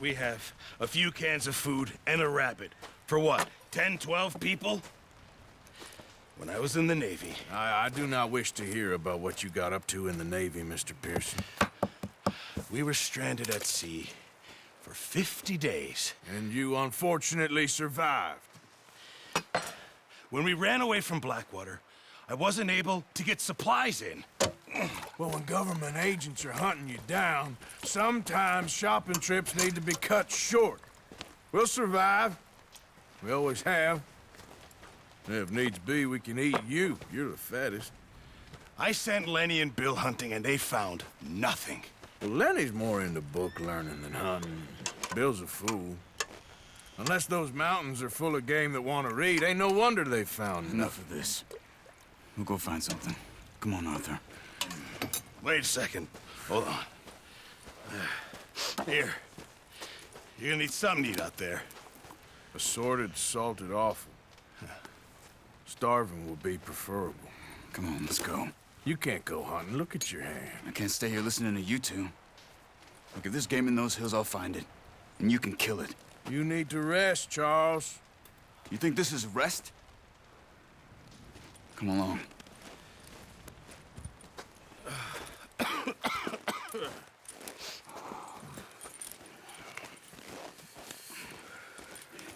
We have a few cans of food and a rabbit. For what? 10, 12 people? When I was in the Navy. I do not wish to hear about what you got up to in the Navy, Mr. Pearson. We were stranded at sea for 50 days. And you unfortunately survived. When we ran away from Blackwater, I wasn't able to get supplies in. Well, when government agents are hunting you down, sometimes shopping trips need to be cut short. We'll survive. We always have. If needs be, we can eat you. You're the fattest. I sent Lenny and Bill hunting, and they found nothing. Well, Lenny's more into book learning than hunting. Bill's a fool. Unless those mountains are full of game that want to read, ain't no wonder they found Enough of this. We'll go find something. Come on, Arthur. Wait a second. Hold on. Here. You're gonna need something to eat out there. Assorted, salted offal. Starving will be preferable. Come on, let's go. You can't go hunting. Look at your hand. I can't stay here listening to you two. Look, if there's game in those hills, I'll find it. And you can kill it. You need to rest, Charles. You think this is rest? Come along.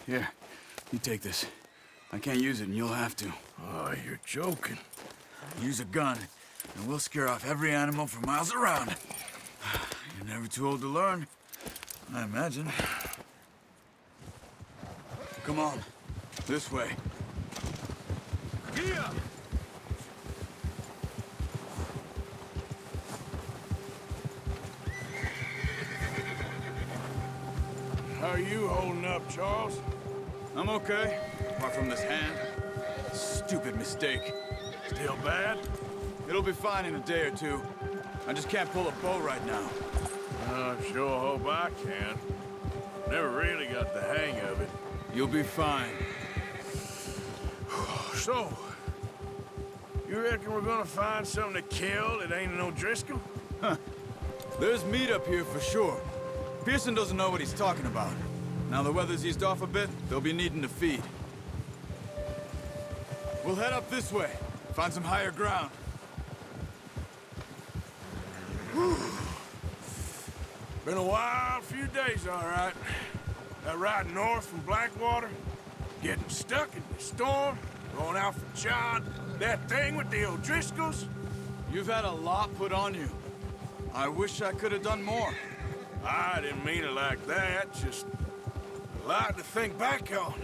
Here, you take this. I can't use it, and you'll have to. Oh, you're joking. Use a gun, and we'll scare off every animal for miles around. You're never too old to learn, I imagine. Come on, this way. Yeah. How are you holding up, Charles? I'm okay, apart from this hand. Stupid mistake. Still bad? It'll be fine in a day or two. I just can't pull a bow right now. I sure hope I can. Never really got the hang of it. You'll be fine. So, you reckon we're gonna find something to kill that ain't no Driscoll? Huh. There's meat up here for sure. Pearson doesn't know what he's talking about. Now the weather's eased off a bit, they'll be needing to feed. We'll head up this way, find some higher ground. Been a wild few days, all right. That ride north from Blackwater, getting stuck in the storm, going out for John, that thing with the O'Driscolls. You've had a lot put on you. I wish I could have done more. I didn't mean it like that, just a lot to think back on.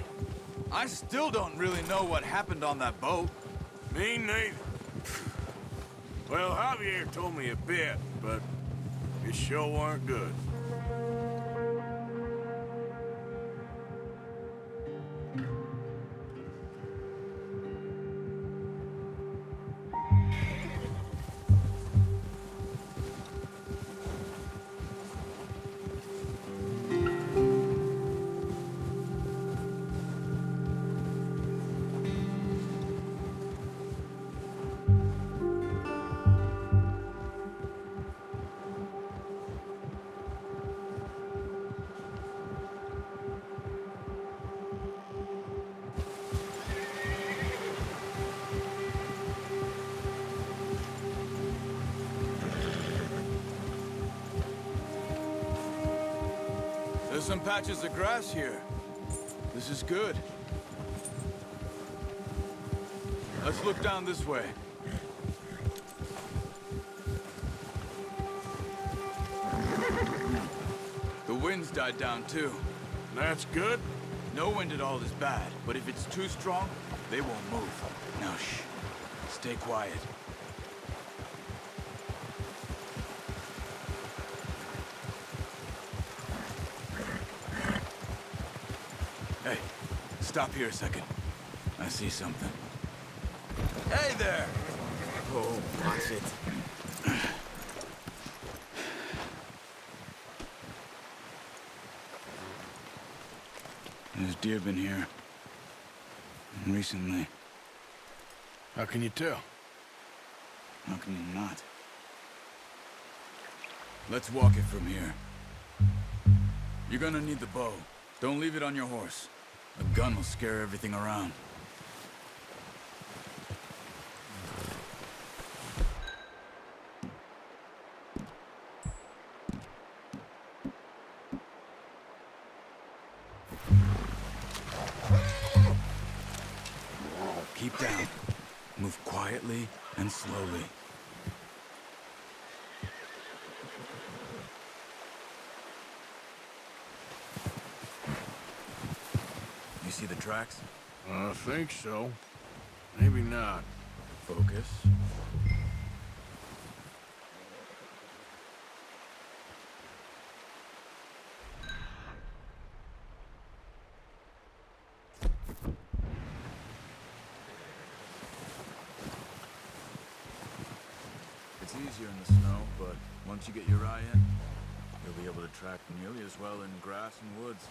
I still don't really know what happened on that boat. Me neither. Well, Javier told me a bit, but it sure weren't good. There's some patches of grass here. This is good. Let's look down this way. The wind's died down too. That's good. No wind at all is bad, but if it's too strong, they won't move. Now shh. Stay quiet. Hey, stop here a second. I see something. Hey there! Oh, watch it. There's deer been here. Recently. How can you tell? How can you not? Let's walk it from here. You're gonna need the bow. Don't leave it on your horse. A gun will scare everything around. Keep down. Move quietly and slowly. You see the tracks? I think so. Maybe not. Focus. It's easier in the snow, but once you get your eye in, you'll be able to track nearly as well in grass and woods.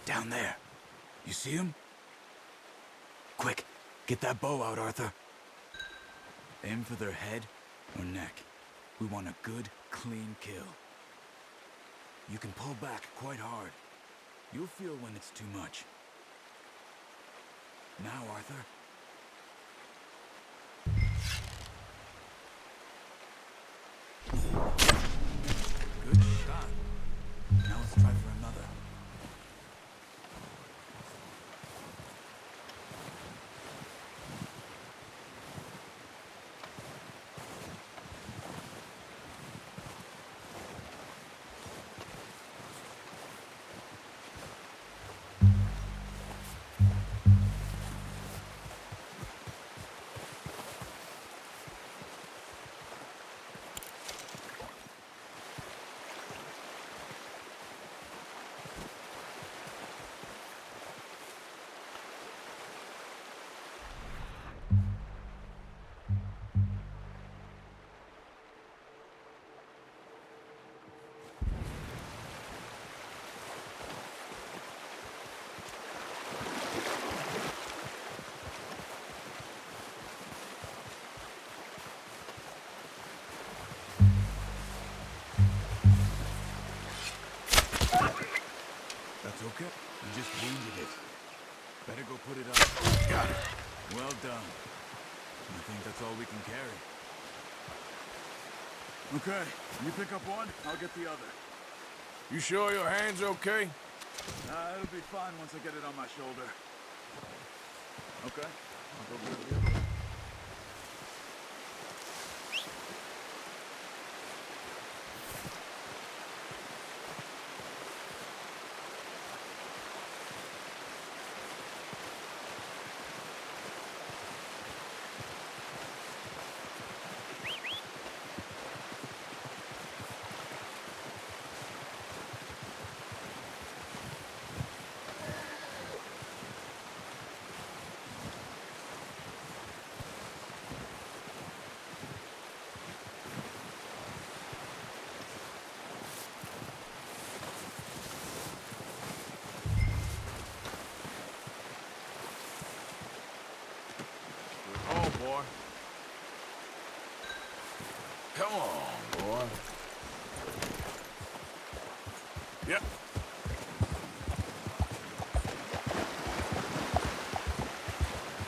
Down there. You see him? Quick, get that bow out, Arthur. Aim for their head or neck. We want a good, clean kill. You can pull back quite hard. You'll feel when it's too much. Now, Arthur. Good shot. Now let's try for another. Okay, you just wounded it. Better go put it up. Got it. Well done. I think that's all we can carry. Okay, you pick up one, I'll get the other. You sure your hand's okay? It'll be fine once I get it on my shoulder. Okay, I'll go get the other. Boy. Come on, boy. Yep.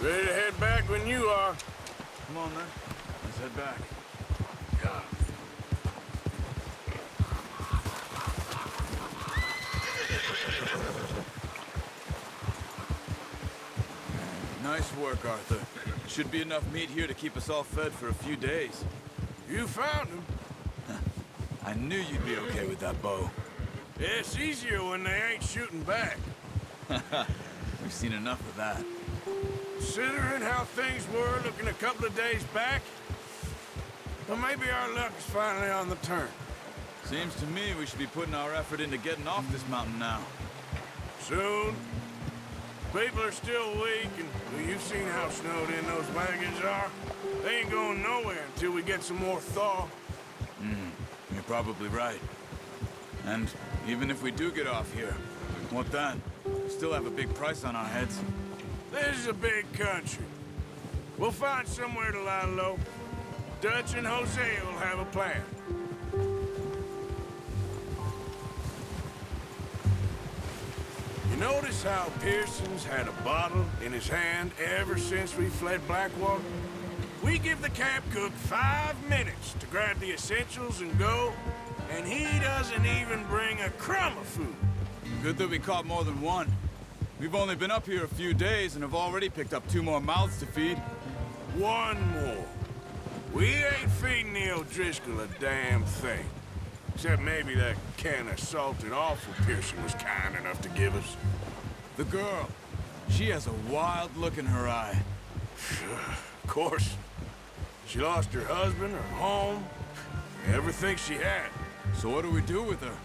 Ready to head back when you are. Come on, then. Let's head back. Yeah. Nice work, Arthur. Should be enough meat here to keep us all fed for a few days. You found him. I knew you'd be okay with that bow. It's easier when they ain't shooting back. We've seen enough of that. Considering how things were looking a couple of days back, well, maybe our luck is finally on the turn. Seems to me we should be putting our effort into getting off this mountain now. Soon. People are still weak, and well, you've seen how snowed in those wagons are. They ain't going nowhere until we get some more thaw. You're probably right. And even if we do get off here, what then? We still have a big price on our heads. This is a big country. We'll find somewhere to lie low. Dutch and Jose will have a plan. You notice how Pearson's had a bottle in his hand ever since we fled Blackwater? We give the camp cook 5 minutes to grab the essentials and go, and he doesn't even bring a crumb of food. Good that we caught more than one. We've only been up here a few days and have already picked up 2 more mouths to feed. 1 more. We ain't feeding the O'Driscoll a damn thing. Except maybe that can of salted offal Pearson was kind enough to give us. The girl. She has a wild look in her eye. Of course. She lost her husband, her home, everything she had. So what do we do with her?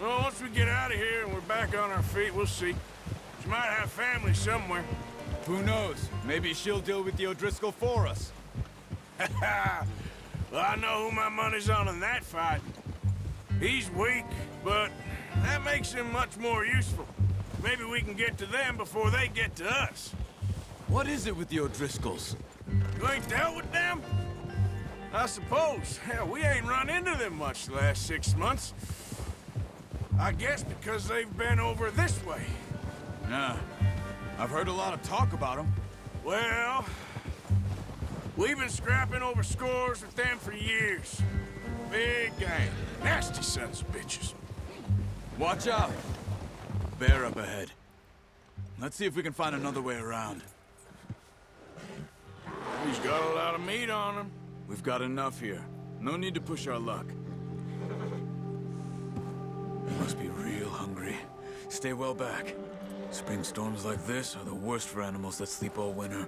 Well, once we get out of here and we're back on our feet, we'll see. She might have family somewhere. Who knows? Maybe she'll deal with the O'Driscoll for us. Well, I know who my money's on in that fight. He's weak, but that makes him much more useful. Maybe we can get to them before they get to us. What is it with the O'Driscolls? You ain't dealt with them? I suppose. Hell, we ain't run into them much the last 6 months. I guess because they've been over this way. Yeah. I've heard a lot of talk about them. Well, we've been scrapping over scores with them for years. Big gang. Nasty sons of bitches. Watch out. Bear up ahead. Let's see if we can find another way around. He's got a lot of meat on him. We've got enough here. No need to push our luck. We must be real hungry. Stay well back. Spring storms like this are the worst for animals that sleep all winter.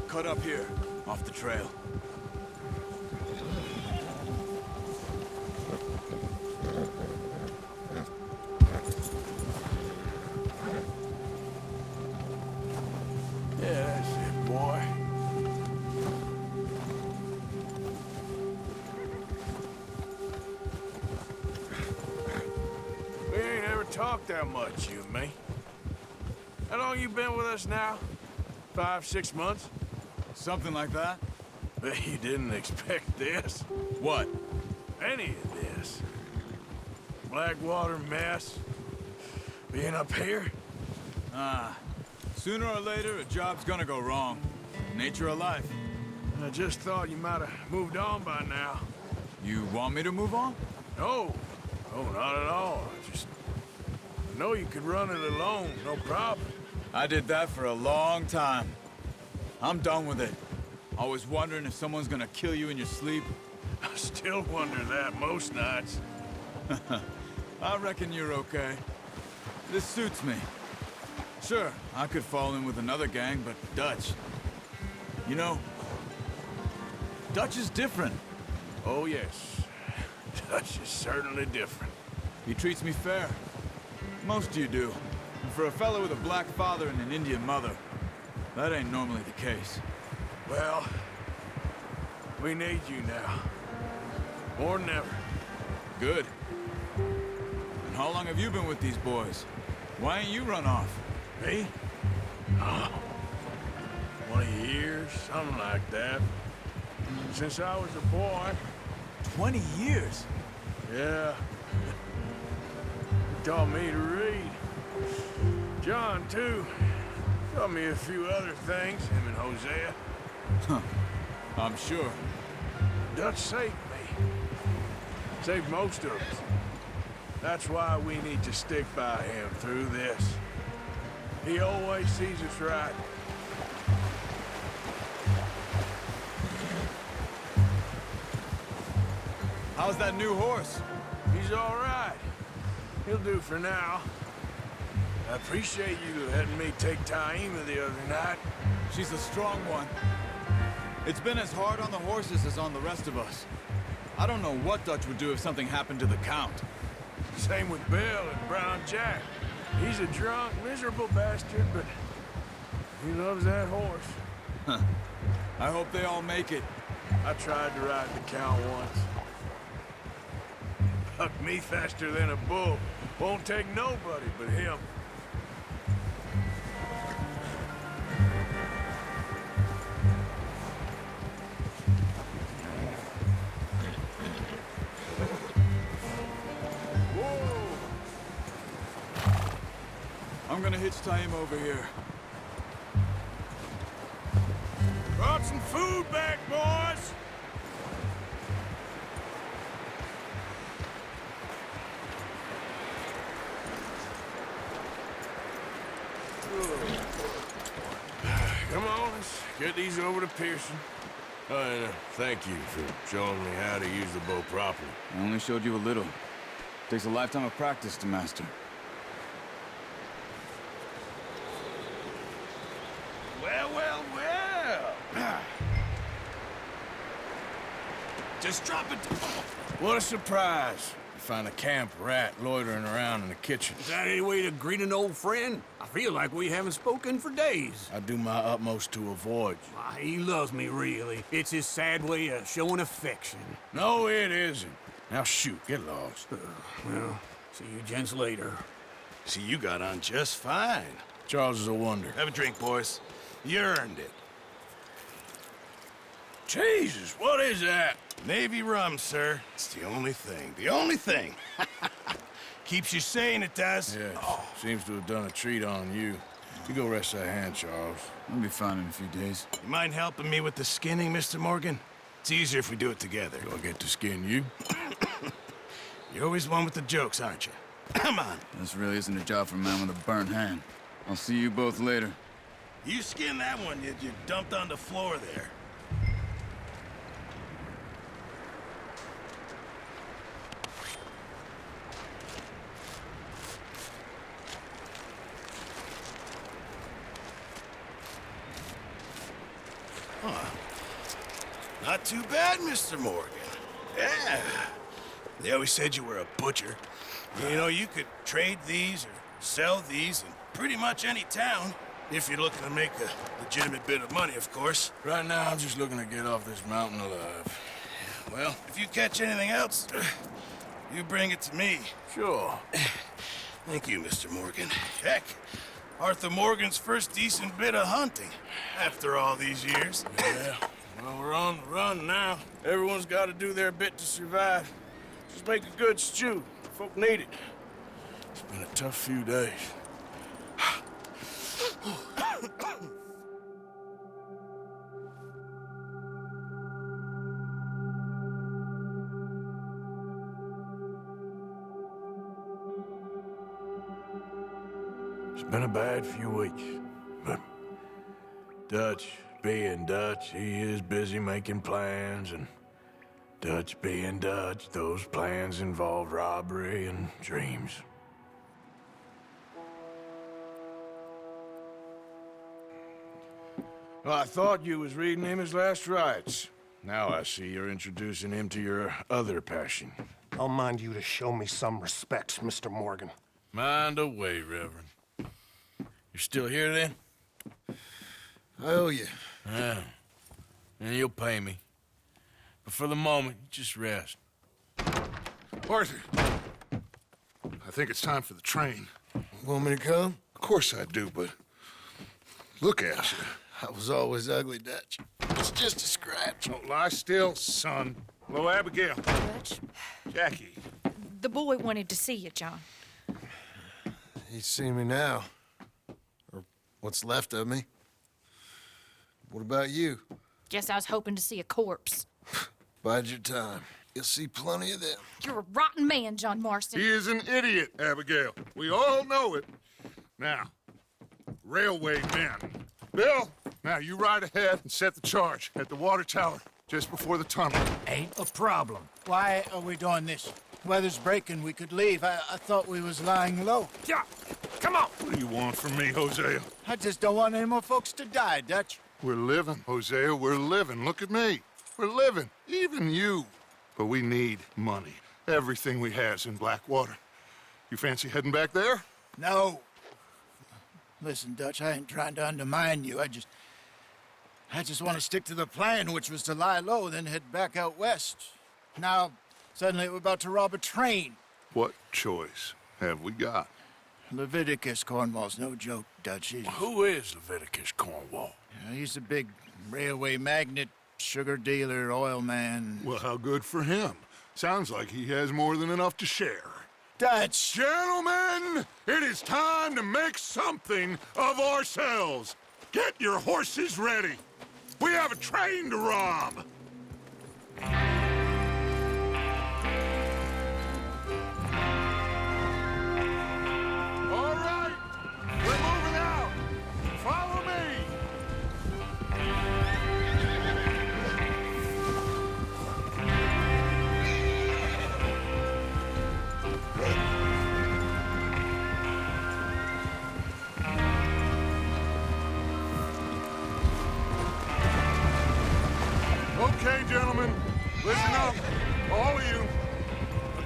Cut up here, off the trail. Yeah, that's it, boy. We ain't ever talked that much, you and me. How long you been with us now? 5, 6 months? Something like that? Bet you didn't expect this. What? Any of this. Blackwater mess. Being up here? Sooner or later, a job's gonna go wrong. Nature of life. I just thought you might have moved on by now. You want me to move on? No. No, not at all. I know you could run it alone, no problem. I did that for a long time. I'm done with it. Always wondering if someone's gonna kill you in your sleep. I still wonder that most nights. I reckon you're okay. This suits me. Sure, I could fall in with another gang, but Dutch... You know, Dutch is different. Oh, yes. Dutch is certainly different. He treats me fair. Most of you do. And for a fellow with a black father and an Indian mother, that ain't normally the case. Well, we need you now. More than ever. Good. And how long have you been with these boys? Why ain't you run off? Me? Oh, 20 years, something like that. Since I was a boy. 20 years? Yeah. He taught me to read. John, too. Taught me a few other things, him and Hosea. Huh. I'm sure. Dutch saved me. Saved most of us. That's why we need to stick by him through this. He always sees us right. How's that new horse? He's all right. He'll do for now. I appreciate you letting me take Taima the other night. She's a strong one. It's been as hard on the horses as on the rest of us. I don't know what Dutch would do if something happened to the Count. Same with Bill and Brown Jack. He's a drunk, miserable bastard, but he loves that horse. Huh. I hope they all make it. I tried to ride the Count once. Bucked me faster than a bull. Won't take nobody but him. I'm gonna hitch Taima over here. Brought some food back, boys! Come on, let's get these over to Pearson. And thank you for showing me how to use the bow properly. I only showed you a little. Takes a lifetime of practice to master. Well, well, well. Just drop it. What a surprise. You find a camp rat loitering around in the kitchen. Is that any way to greet an old friend? I feel like we haven't spoken for days. I do my utmost to avoid you. Why, he loves me, really. It's his sad way of showing affection. No, it isn't. Now shoot, get lost. Well, see you gents later. See, you got on just fine. Charles is a wonder. Have a drink, boys. You earned it. Jesus, what is that? Navy rum, sir. It's the only thing. The only thing. Keeps you sane, it does. Yes. Seems to have done a treat on you. You go rest that hand, Charles. I'll be fine in a few days. You mind helping me with the skinning, Mr. Morgan? It's easier if we do it together. Do I get to skin you? You're always one with the jokes, aren't you? Come on. This really isn't a job for a man with a burnt hand. I'll see you both later. You skinned that one you dumped on the floor there. Huh. Not too bad, Mr. Morgan. Yeah. They always said you were a butcher. You know, you could trade these or sell these in pretty much any town. If you're looking to make a legitimate bit of money, of course. Right now, I'm just looking to get off this mountain alive. Well, if you catch anything else, you bring it to me. Sure. Thank you, Mr. Morgan. Heck, Arthur Morgan's first decent bit of hunting after all these years. Yeah. Well, we're on the run now. Everyone's got to do their bit to survive. Just make a good stew. Folk need it. It's been a tough few days. It's been a bad few weeks, but Dutch being Dutch, he is busy making plans, and Dutch being Dutch, those plans involve robbery and dreams. Well, I thought you was reading him his last rites. Now I see you're introducing him to your other passion. I'll mind you to show me some respect, Mr. Morgan. Mind away, Reverend. You're still here, then? I owe you. Yeah. And you'll pay me. But for the moment, just rest. Arthur, I think it's time for the train. Want me to come? Of course I do, but look at you. I was always ugly, Dutch. It's just a scratch. Don't lie still, son. Hello, Abigail. Dutch, Jackie. the boy wanted to see you, John. He's seen me now. What's left of me. What about you? Guess I was hoping to see a corpse. Bide your time. You'll see plenty of them. You're a rotten man, John Marston. He is an idiot, Abigail. We all know it. Now, railway men. Bill, now you ride ahead and set the charge at the water tower just before the tunnel. Ain't a problem. Why are we doing this? Weather's breaking. We could leave. I thought we was lying low. Yeah, come on. What do you want from me, Hosea? I just don't want any more folks to die, Dutch. We're living, Hosea. We're living. Look at me. We're living. Even you. But we need money. Everything we has in Blackwater. You fancy heading back there? No. Listen, Dutch, I ain't trying to undermine you. I just want to stick to the plan, which was to lie low, then head back out west. Now, suddenly we're about to rob a train. What choice have we got? Leviticus Cornwall's no joke, Dutch. Who is Leviticus Cornwall? He's a big railway magnate, sugar dealer, oil man. Well, how good for him. Sounds like he has more than enough to share. Dutch! Gentlemen, it is time to make something of ourselves. Get your horses ready. We have a train to rob. All right, we're moving out. Follow me. Okay, gentlemen, listen up, all of you.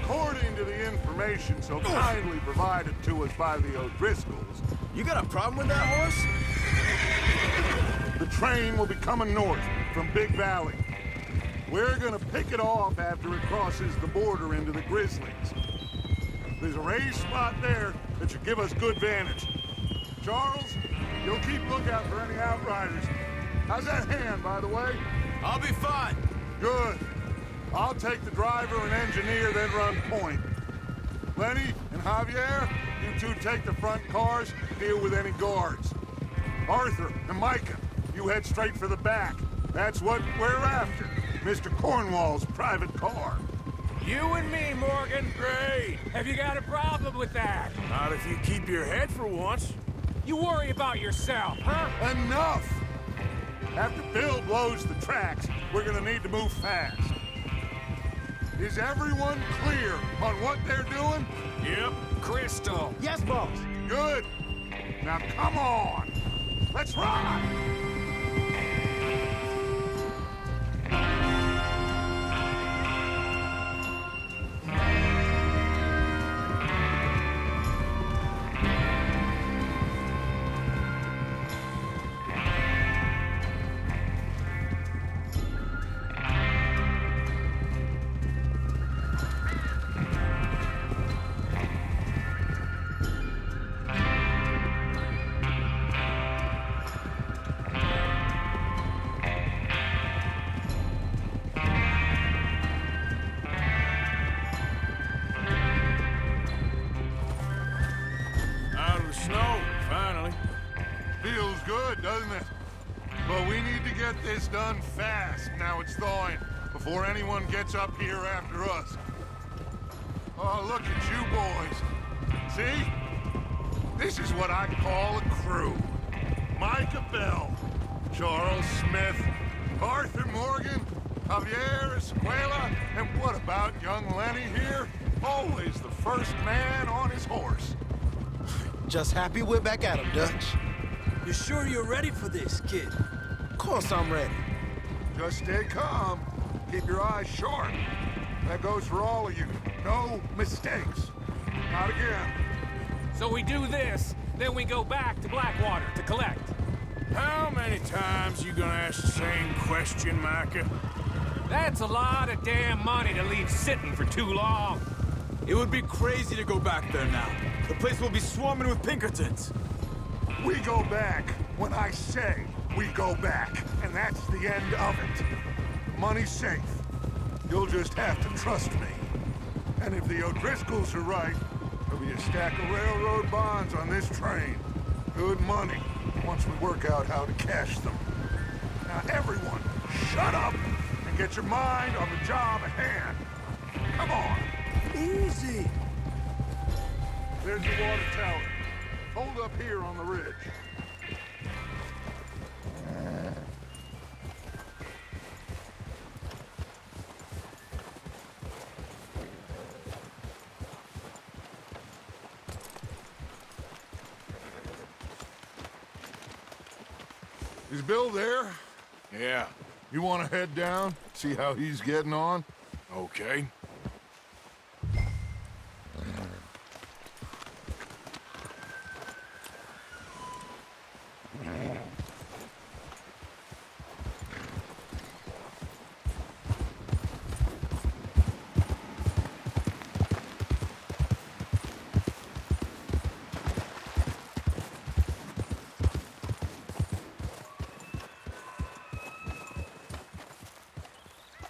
According to the information so kindly provided to us by the O'Driscolls... You got a problem with that horse? The train will be coming north from Big Valley. We're gonna pick it off after it crosses the border into the Grizzlies. There's a raised spot there that should give us good vantage. Charles, you'll keep lookout for any outriders. How's that hand, by the way? I'll be fine. Good. I'll take the driver and engineer, then run point. Lenny and Javier, you two take the front cars, deal with any guards. Arthur and Micah, you head straight for the back. That's what we're after. Mr. Cornwall's private car. You and me, Morgan. Great. Have you got a problem with that? Not if you keep your head for once. You worry about yourself, huh? Enough! After Bill blows the tracks, we're gonna need to move fast. Is everyone clear on what they're doing? Yep, crystal. Yes, boss. Good. Now come on. Let's ride. Feels good, doesn't it? But we need to get this done fast, now it's thawing, before anyone gets up here after us. Oh, look at you boys. See? This is what I call a crew. Micah Bell, Charles Smith, Arthur Morgan, Javier Escuela, and what about young Lenny here? Always the first man on his horse. Just happy we're back at him, Dutch. You sure you're ready for this, kid? Of course I'm ready. Just stay calm. Keep your eyes sharp. That goes for all of you. No mistakes. Not again. So we do this, then we go back to Blackwater to collect. How many times you gonna ask the same question, Micah? That's a lot of damn money to leave sitting for too long. It would be crazy to go back there now. The place will be swarming with Pinkertons. We go back when I say we go back, and that's the end of it. Money's safe. You'll just have to trust me. And if the O'Driscolls are right, there'll be a stack of railroad bonds on this train. Good money, once we work out how to cash them. Now, everyone, shut up and get your mind on the job at hand. Come on. Easy. There's the water tower. Hold up here on the ridge. Is Bill there? Yeah. You want to head down, see how he's getting on? Okay.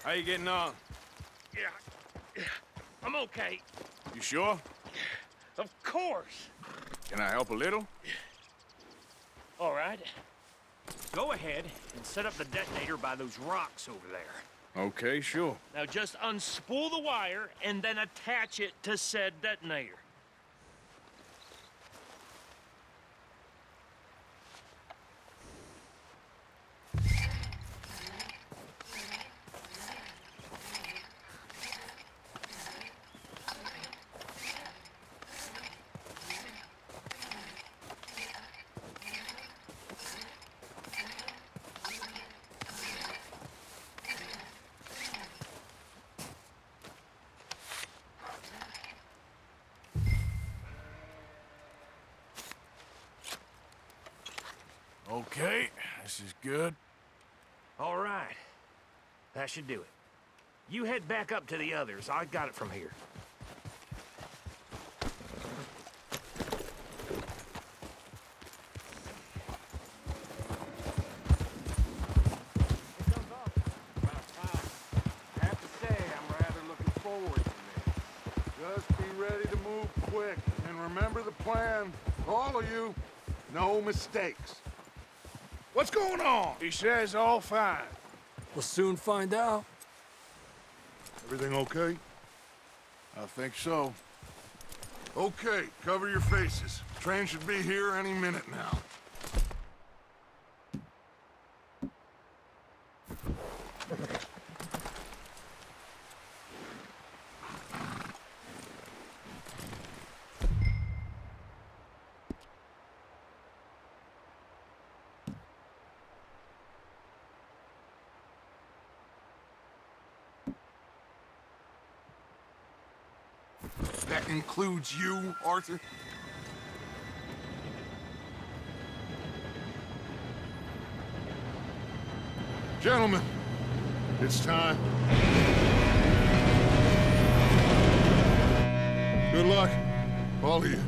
How you getting on? Yeah, I'm okay. You sure? Of course. Can I help a little? All right. Go ahead and set up the detonator by those rocks over there. Okay, sure. Now just unspool the wire and then attach it to said detonator. Okay, this is good. All right. That should do it. You head back up to the others. I got it from here. I have to say, I'm rather looking forward to this. Just be ready to move quick, and remember the plan. All of you, no mistakes. What's going on? He says all fine. We'll soon find out. Everything okay? I think so. Okay, cover your faces. Train should be here any minute now. That includes you, Arthur? Gentlemen, it's time. Good luck, all of you.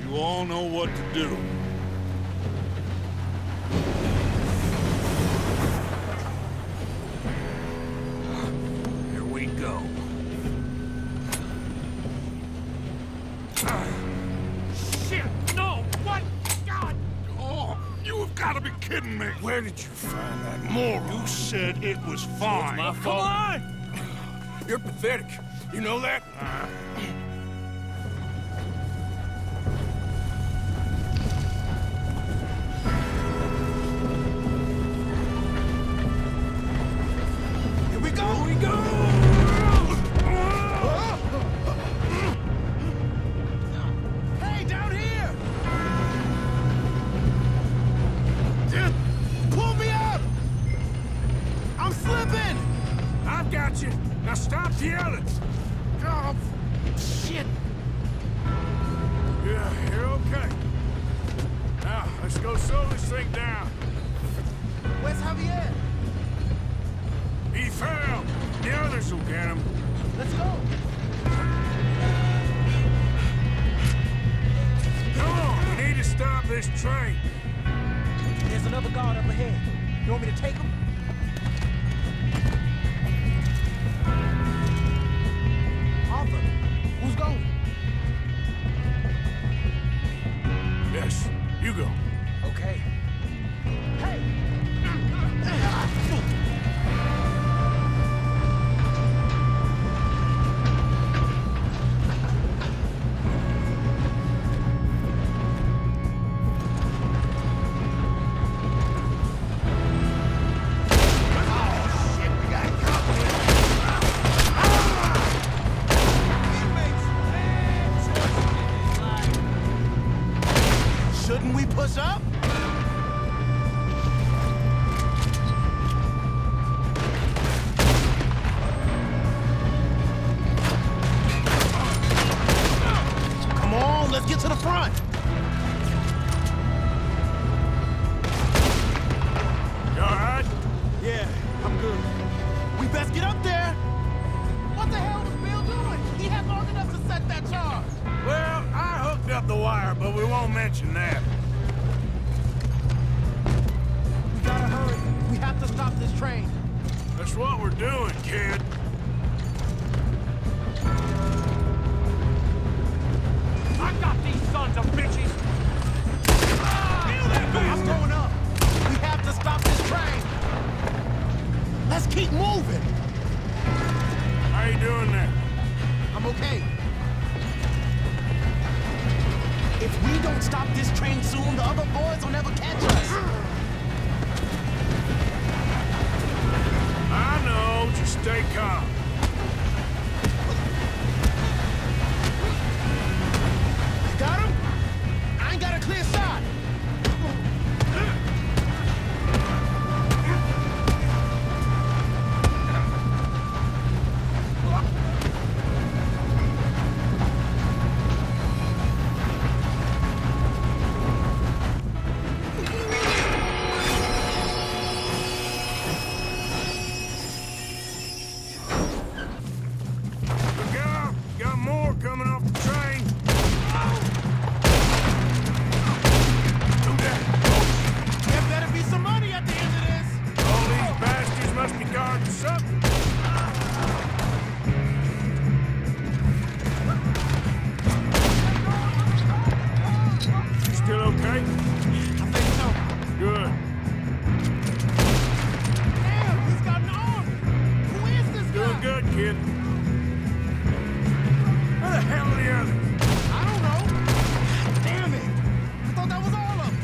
You all know what to do. Here we go. Shit! No! What? God! Oh, you have got to be kidding me. Where did you find that moron? You said it was fine. My fault. Come on! You're pathetic. You know that? Here we go! Here we go! Hey, down here! Just pull me up! I'm slipping! I've got you. Now stop yelling. Oh, shit! Yeah, you're okay. Now, let's go slow this thing down. Where's Javier? He fell. The others will get him. Let's go! Come on, we need to stop this train. There's another guard up ahead. You want me to take him? Arthur, who's going? Yes, you go. Okay. Shouldn't we push up? Come on, let's get to the front. You all right? Yeah, I'm good. We best get up there. What the hell was Bill doing? He had long enough to set that charge. Well, I hooked up the wire, but we won't mention that. We gotta hurry. We have to stop this train. That's what we're doing, kid. I got these sons of bitches! I'm going up. We have to stop this train. Let's keep moving. How you doing there? I'm okay. If we don't stop this train soon, the other boys will never catch us. I know, just stay calm. Got him? I ain't got a clear shot. Look out! Got more coming off the train. There better be some money at the end of this. All these bastards must be guarding something. You still okay? I think so. Good. Damn, he's got an arm. Who is this Doing guy? good, kid. Where the hell are the others? I don't know. Damn it. I thought that was all of them.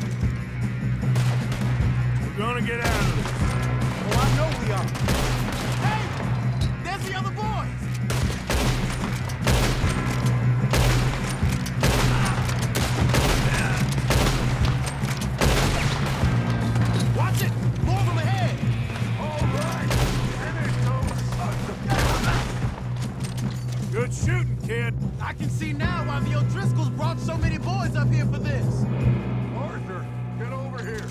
We're gonna get out of this. Oh, I know we are. Hey, there's the other boys. Watch it. More of them ahead. Good shooting, kid. I can see now why the O'Driscolls brought so many boys up here for this. Arthur, get over here.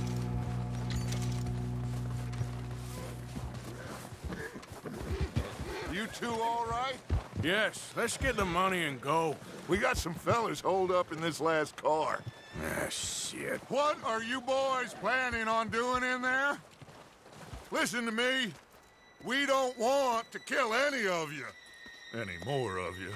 You two all right? Yes, let's get the money and go. We got some fellas holed up in this last car. Ah, shit. What are you boys planning on doing in there? Listen to me. We don't want to kill any of you. Any more of you.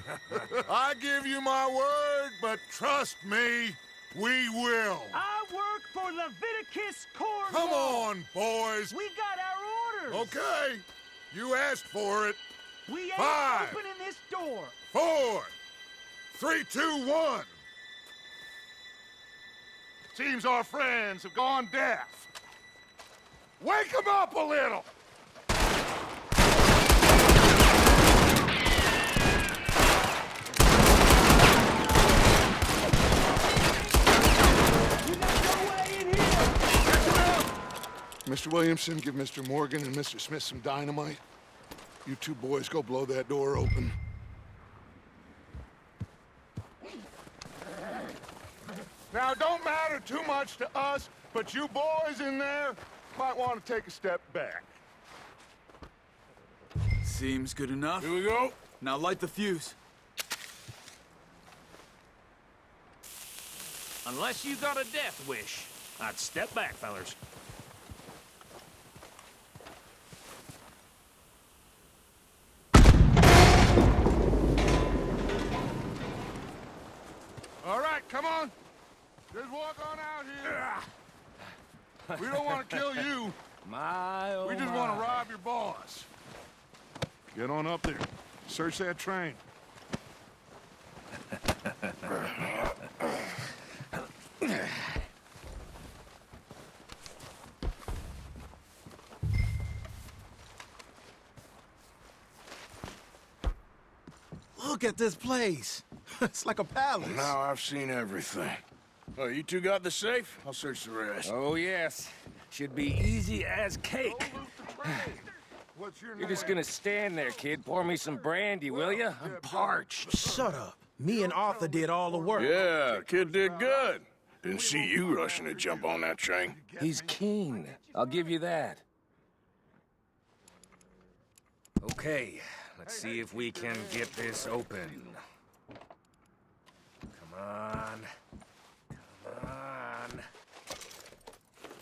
I give you my word, but trust me, we will. I work for Leviticus Cornwall. Come on, boys. We got our orders. Okay. You asked for it. We ain't 5, opening this door. 4, 3, 2, 1. Seems our friends have gone deaf. Wake them up a little. Mr. Williamson, give Mr. Morgan and Mr. Smith some dynamite. You two boys go blow that door open. Now, it don't matter too much to us, but you boys in there might want to take a step back. Seems good enough. Here we go. Now light the fuse. Unless you got a death wish, I'd step back, fellers. All right, come on. Just walk on out here. We don't want to kill you. My, oh We just want to rob your boss. Get on up there. Search that train. Look at this place. It's like a palace. Now I've seen everything. Oh, you two got the safe? I'll search the rest. Oh, yes. Should be easy as cake. What's your You're just gonna stand there, kid. Pour me some brandy, will you? I'm parched. Shut up. Me and Arthur did all the work. Yeah, kid did good. Didn't see you rushing to jump on that train. He's keen. I'll give you that. Okay, let's see if we can get this open. Come on. Come on.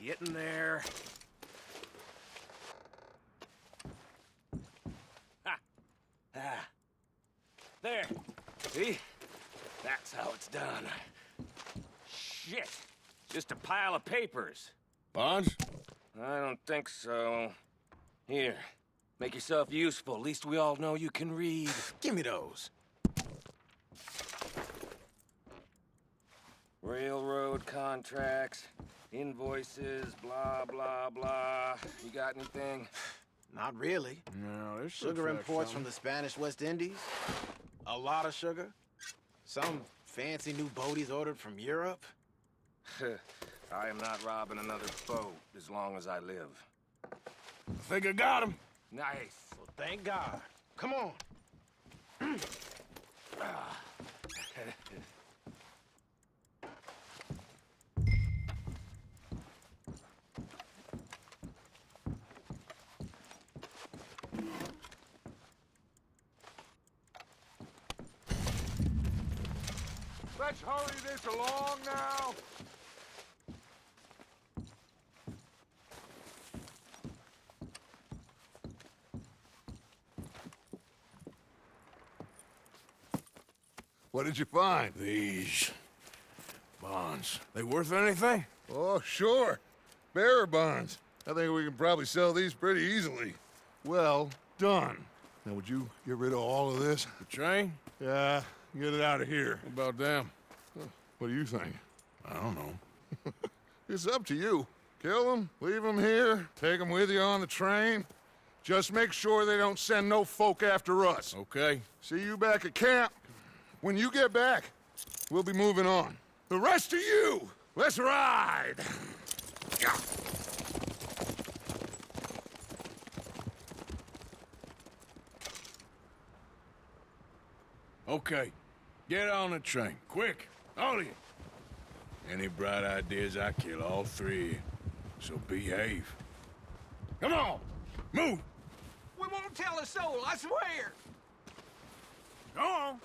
Get in there. Ha! Ah. There. See? That's how it's done. Shit. Just a pile of papers. Bonds? I don't think so. Here. Make yourself useful. At least we all know you can read. Give me those. Railroad contracts, invoices, blah, blah, blah. You got anything? Not really. No, there's Sugar imports from the Spanish West Indies. A lot of sugar. Some fancy new boaties ordered from Europe. I am not robbing another boat as long as I live. I think I got him. Nice. Well, thank God. Come on. Let's hurry this along now. What did you find? These bonds. They worth anything? Oh, sure. Bearer bonds. I think we can probably sell these pretty easily. Well done. Now, would you get rid of all of this? The train? Yeah, get it out of here. What about them? What do you think? I don't know. It's up to you. Kill them, leave them here, take them with you on the train. Just make sure they don't send no folk after us. Okay. See you back at camp. When you get back, we'll be moving on. The rest of you, let's ride! Okay. Get on the train. Quick. All of you. Any bright ideas, I kill all three. So behave. Come on! Move! We won't tell a soul, I swear! Go on!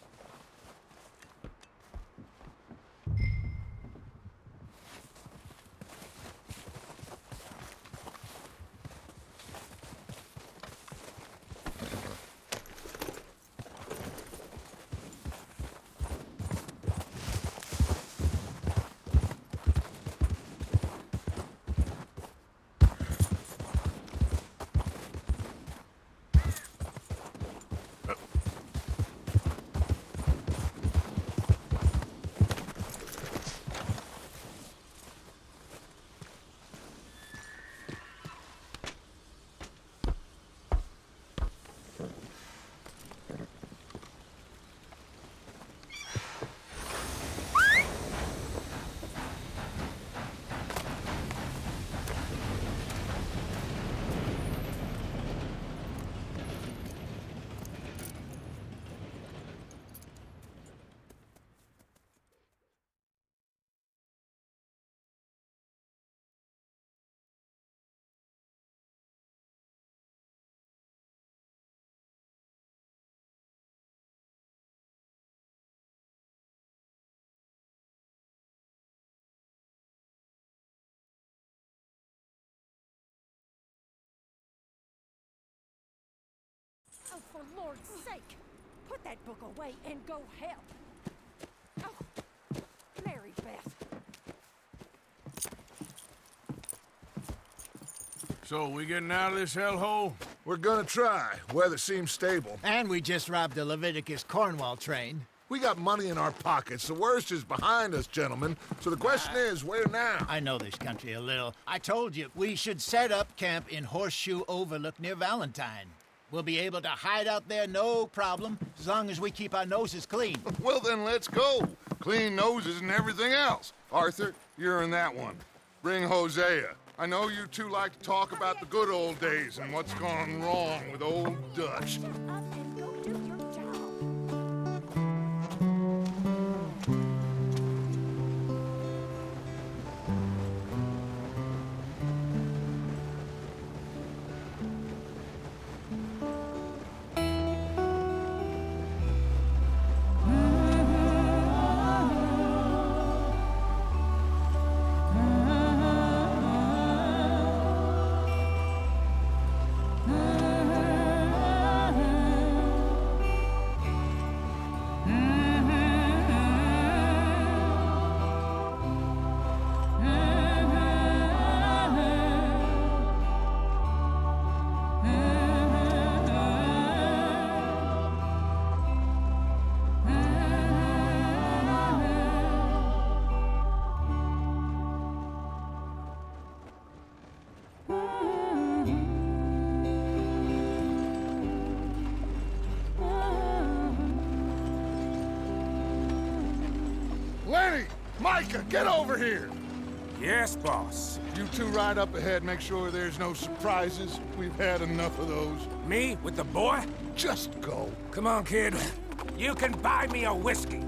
Oh, for Lord's sake! Put that book away and go help! Oh, Mary Beth. So, we getting out of this hellhole? We're gonna try. Weather seems stable. And we just robbed the Leviticus Cornwall train. We got money in our pockets. The worst is behind us, gentlemen. So the question is, where now? I know this country a little. I told you, we should set up camp in Horseshoe Overlook near Valentine. We'll be able to hide out there, no problem, as long as we keep our noses clean. Well, then let's go. Clean noses and everything else. Arthur, you're in that one. Bring Hosea. I know you two like to talk about the good old days and what's gone wrong with old Dutch. Micah, get over here! Yes, boss. You two ride up ahead, make sure there's no surprises. We've had enough of those. Me? With the boy? Just go. Come on, kid. You can buy me a whiskey.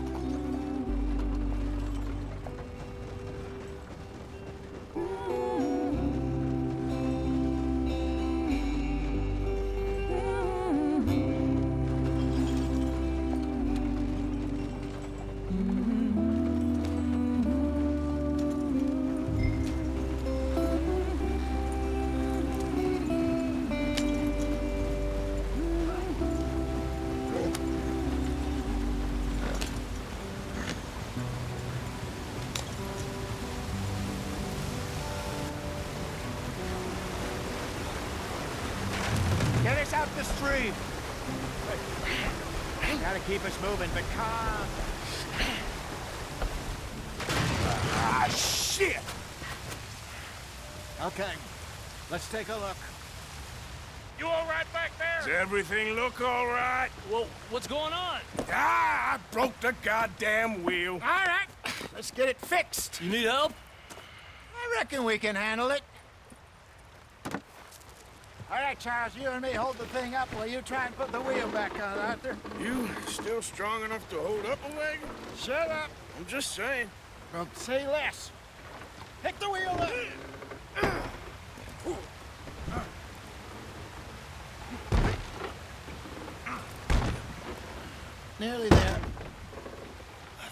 Get us out the stream. Gotta keep us moving, but calm. Ah, shit! Okay, let's take a look. You all right back there? Does everything look all right? Well, what's going on? Ah, I broke the goddamn wheel. All right, let's get it fixed. You need help? I reckon we can handle it. All right, Charles, you and me hold the thing up while you try and put the wheel back on, Arthur. You still strong enough to hold up a wagon? Shut up. I'm just saying. Well, say less. Pick the wheel up. Nearly there.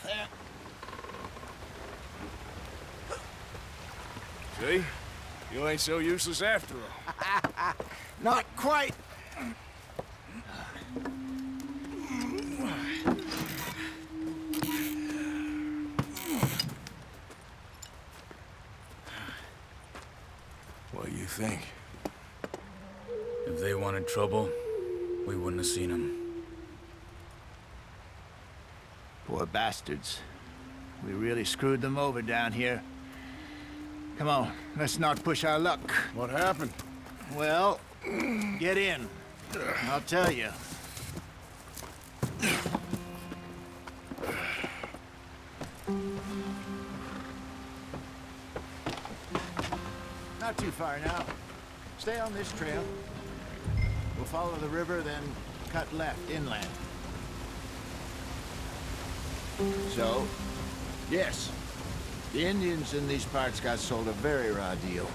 There. See? You ain't so useless after all. Not quite. What do you think? If they wanted trouble, we wouldn't have seen them. Poor bastards. We really screwed them over down here. Come on, let's not push our luck. What happened? Well, get in. I'll tell you. Not too far now. Stay on this trail. We'll follow the river, then cut left inland. So, yes, the Indians in these parts got sold a very raw deal.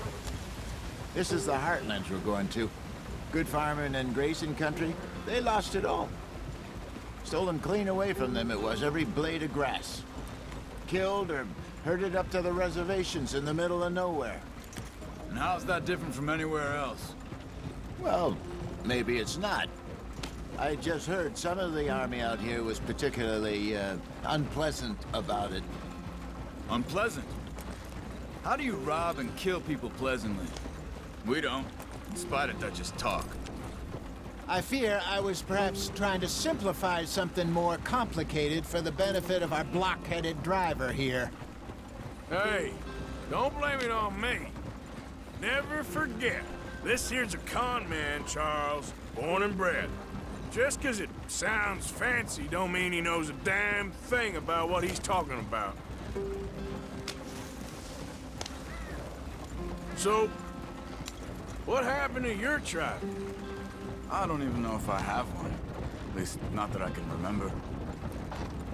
This is the heartlands we're going to. Good farming and grazing country, they lost it all. Stolen clean away from them it was, every blade of grass. Killed or herded up to the reservations in the middle of nowhere. And how's that different from anywhere else? Well, maybe it's not. I just heard some of the army out here was particularly, unpleasant about it. Unpleasant? How do you rob and kill people pleasantly? We don't, in spite of Dutch's talk. I fear I was perhaps trying to simplify something more complicated for the benefit of our block-headed driver here. Hey, don't blame it on me. Never forget, this here's a con man, Charles, born and bred. Just 'cause it sounds fancy don't mean he knows a damn thing about what he's talking about. So, what happened to your tribe? I don't even know if I have one. At least, not that I can remember.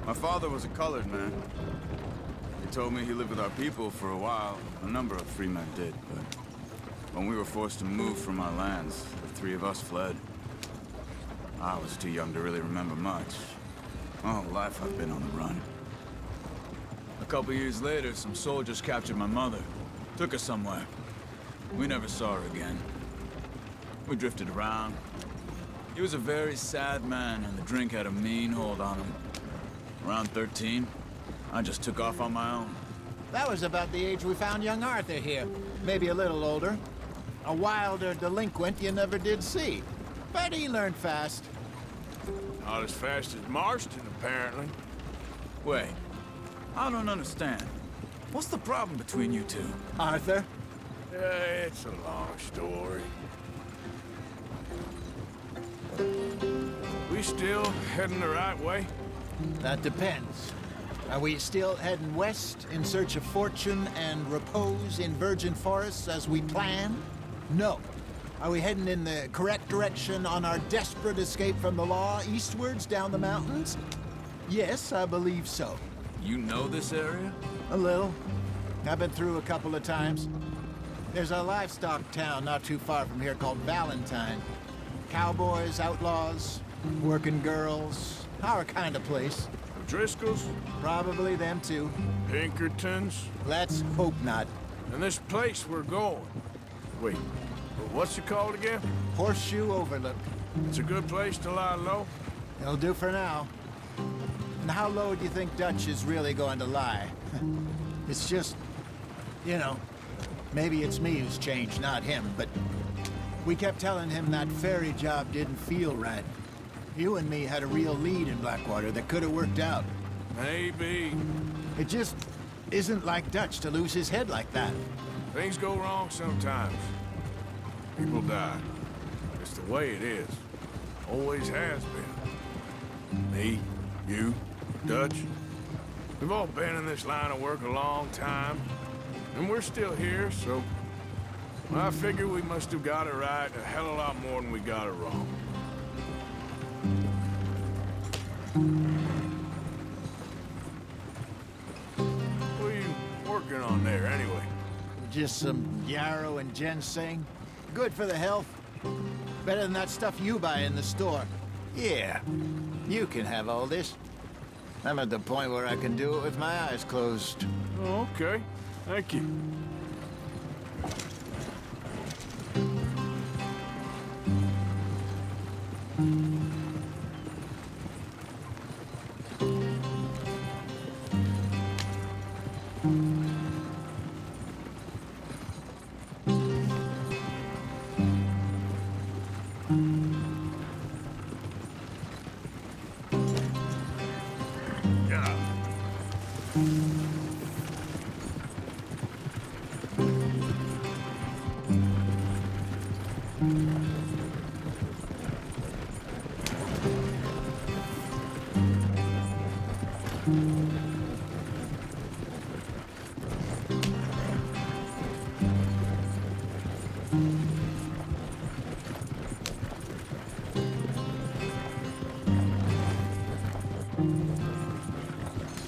My father was a colored man. He told me he lived with our people for a while. A number of free men did, but when we were forced to move from our lands, the three of us fled. I was too young to really remember much. My whole life I've been on the run. A couple years later, some soldiers captured my mother. Took her somewhere. We never saw her again. We drifted around. He was a very sad man, and the drink had a mean hold on him. Around 13, I just took off on my own. That was about the age we found young Arthur here. Maybe a little older. A wilder delinquent you never did see. But he learned fast. Not as fast as Marston, apparently. Wait, I don't understand. What's the problem between you two? Arthur? It's a long story. We still heading the right way? That depends. Are we still heading west in search of fortune and repose in virgin forests as we planned? No. Are we heading in the correct direction on our desperate escape from the law eastwards down the mountains? Yes, I believe so. You know this area? A little. I've been through a couple of times. There's a livestock town not too far from here called Valentine. Cowboys, outlaws, working girls, our kind of place. Driscolls? Probably them too. Pinkertons? Let's hope not. And this place we're going. Wait, what's it called again? Horseshoe Overlook. It's a good place to lie low? It'll do for now. And how low do you think Dutch is really going to lie? It's just, you know, maybe it's me who's changed, not him, but we kept telling him that ferry job didn't feel right. You and me had a real lead in Blackwater that could have worked out. Maybe. It just isn't like Dutch to lose his head like that. Things go wrong sometimes. People die. It's the way it is. Always has been. Me, you, Dutch. We've all been in this line of work a long time. And we're still here, so I figure we must have got it right a hell of a lot more than we got it wrong. What are you working on there, anyway? Just some yarrow and ginseng. Good for the health. Better than that stuff you buy in the store. Yeah, you can have all this. I'm at the point where I can do it with my eyes closed. Oh, okay. Thank you.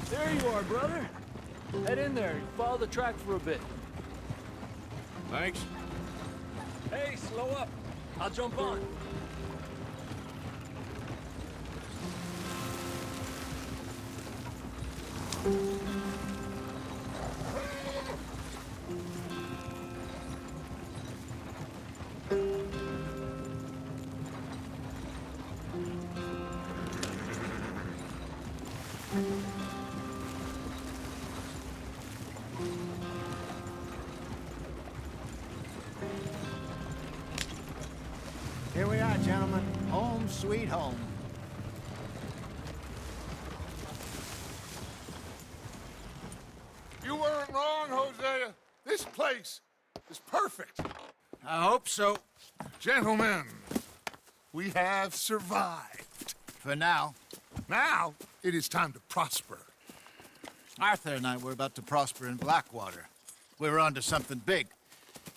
There you are, brother. Head in there. Follow the track for a bit. Thanks. Hey, slow up. I'll jump on. Here we are, gentlemen. Home sweet home. You weren't wrong, Hosea. This place is perfect. I hope so. Gentlemen, we have survived. For now. Now, it is time to prosper. Arthur and I were about to prosper in Blackwater. We were onto something big.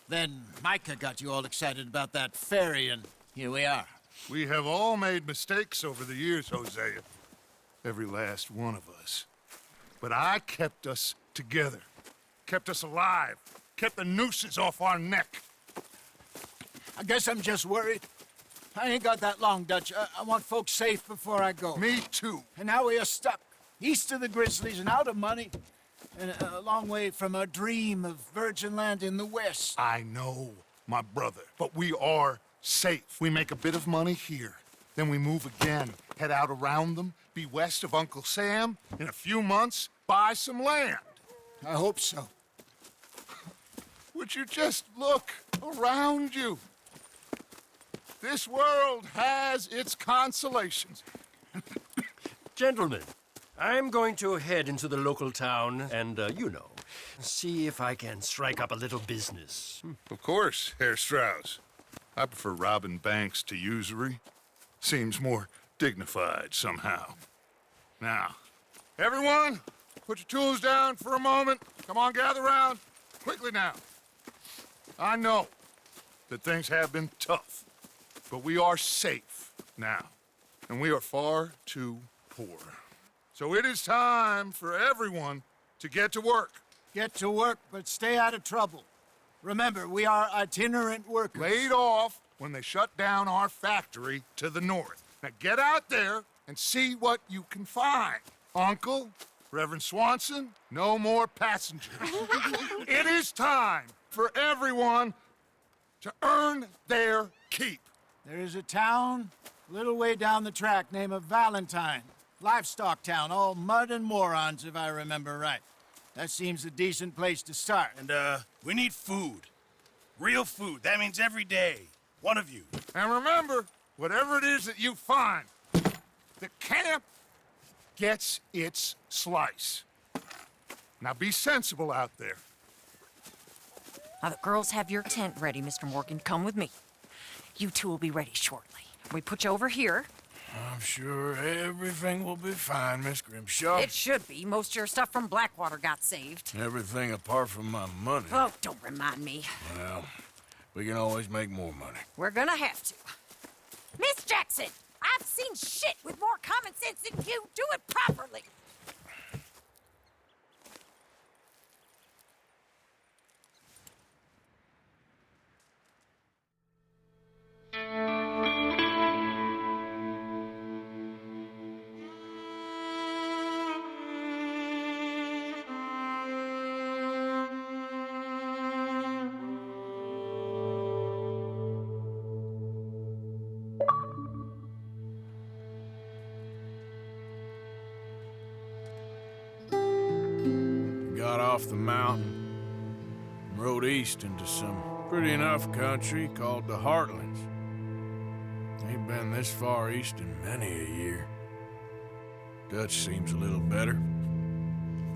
Then Micah got you all excited about that ferry, and here we are. We have all made mistakes over the years, Hosea. Every last one of us. But I kept us together. Kept us alive. Kept the nooses off our neck. I guess I'm just worried. I ain't got that long, Dutch. I want folks safe before I go. Me too. And now we are stuck. East of the Grizzlies and out of money. And a long way from our dream of virgin land in the west. I know, my brother. But we are safe. We make a bit of money here. Then we move again. Head out around them. Be west of Uncle Sam. In a few months, buy some land. I hope so. Would you just look around you? This world has its consolations. Gentlemen, I'm going to head into the local town and, see if I can strike up a little business. Of course, Herr Strauss. I prefer robbing banks to usury. Seems more dignified somehow. Now, everyone, put your tools down for a moment. Come on, gather round. Quickly now. I know that things have been tough, but we are safe now, and we are far too poor. So it is time for everyone to get to work. Get to work, but stay out of trouble. Remember, we are itinerant workers. Laid off when they shut down our factory to the north. Now get out there and see what you can find. Uncle, Reverend Swanson, no more passengers. It is time for everyone to earn their keep. There is a town a little way down the track named Valentine. Livestock town, all mud and morons, if I remember right. That seems a decent place to start. And, we need food. Real food. That means every day. One of you. And remember, whatever it is that you find, the camp gets its slice. Now be sensible out there. Now the girls have your tent ready, Mr. Morgan. Come with me. You two will be ready shortly. We put you over here. I'm sure everything will be fine, Miss Grimshaw. It should be. Most of your stuff from Blackwater got saved. Everything apart from my money. Oh, don't remind me. Well, we can always make more money. We're gonna have to. Miss Jackson, I've seen shit with more common sense than you. Do it properly. Got off the mountain, rode east into some pretty enough country called the Heartlands. Ain't been this far east in many a year. Dutch seems a little better.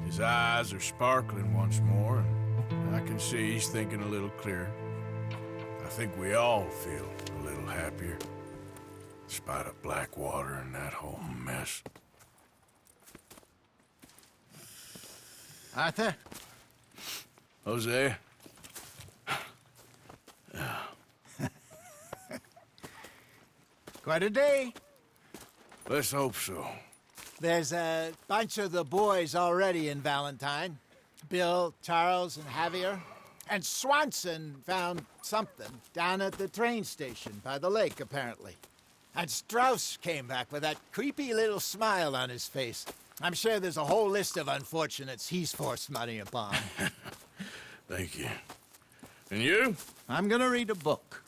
His eyes are sparkling once more, and I can see he's thinking a little clearer. I think we all feel a little happier, in spite of Blackwater and that whole mess. Arthur? Jose? Quite a day. Let's hope so. There's a bunch of the boys already in Valentine. Bill, Charles, and Javier. And Swanson found something down at the train station by the lake, apparently. And Strauss came back with that creepy little smile on his face. I'm sure there's a whole list of unfortunates he's forced money upon. Thank you. And you? I'm gonna read a book.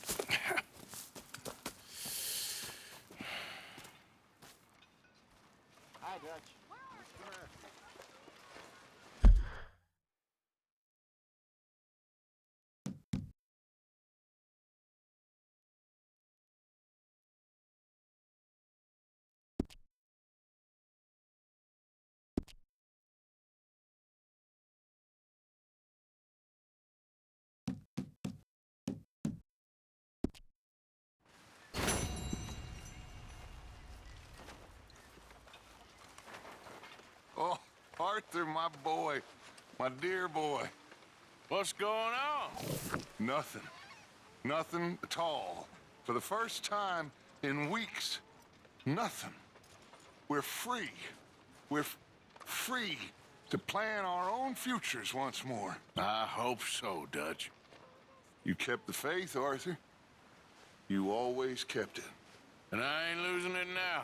Arthur, my boy. My dear boy. What's going on? Nothing. Nothing at all. For the first time in weeks, nothing. We're free. We're free to plan our own futures once more. I hope so, Dutch. You kept the faith, Arthur. You always kept it. And I ain't losing it now.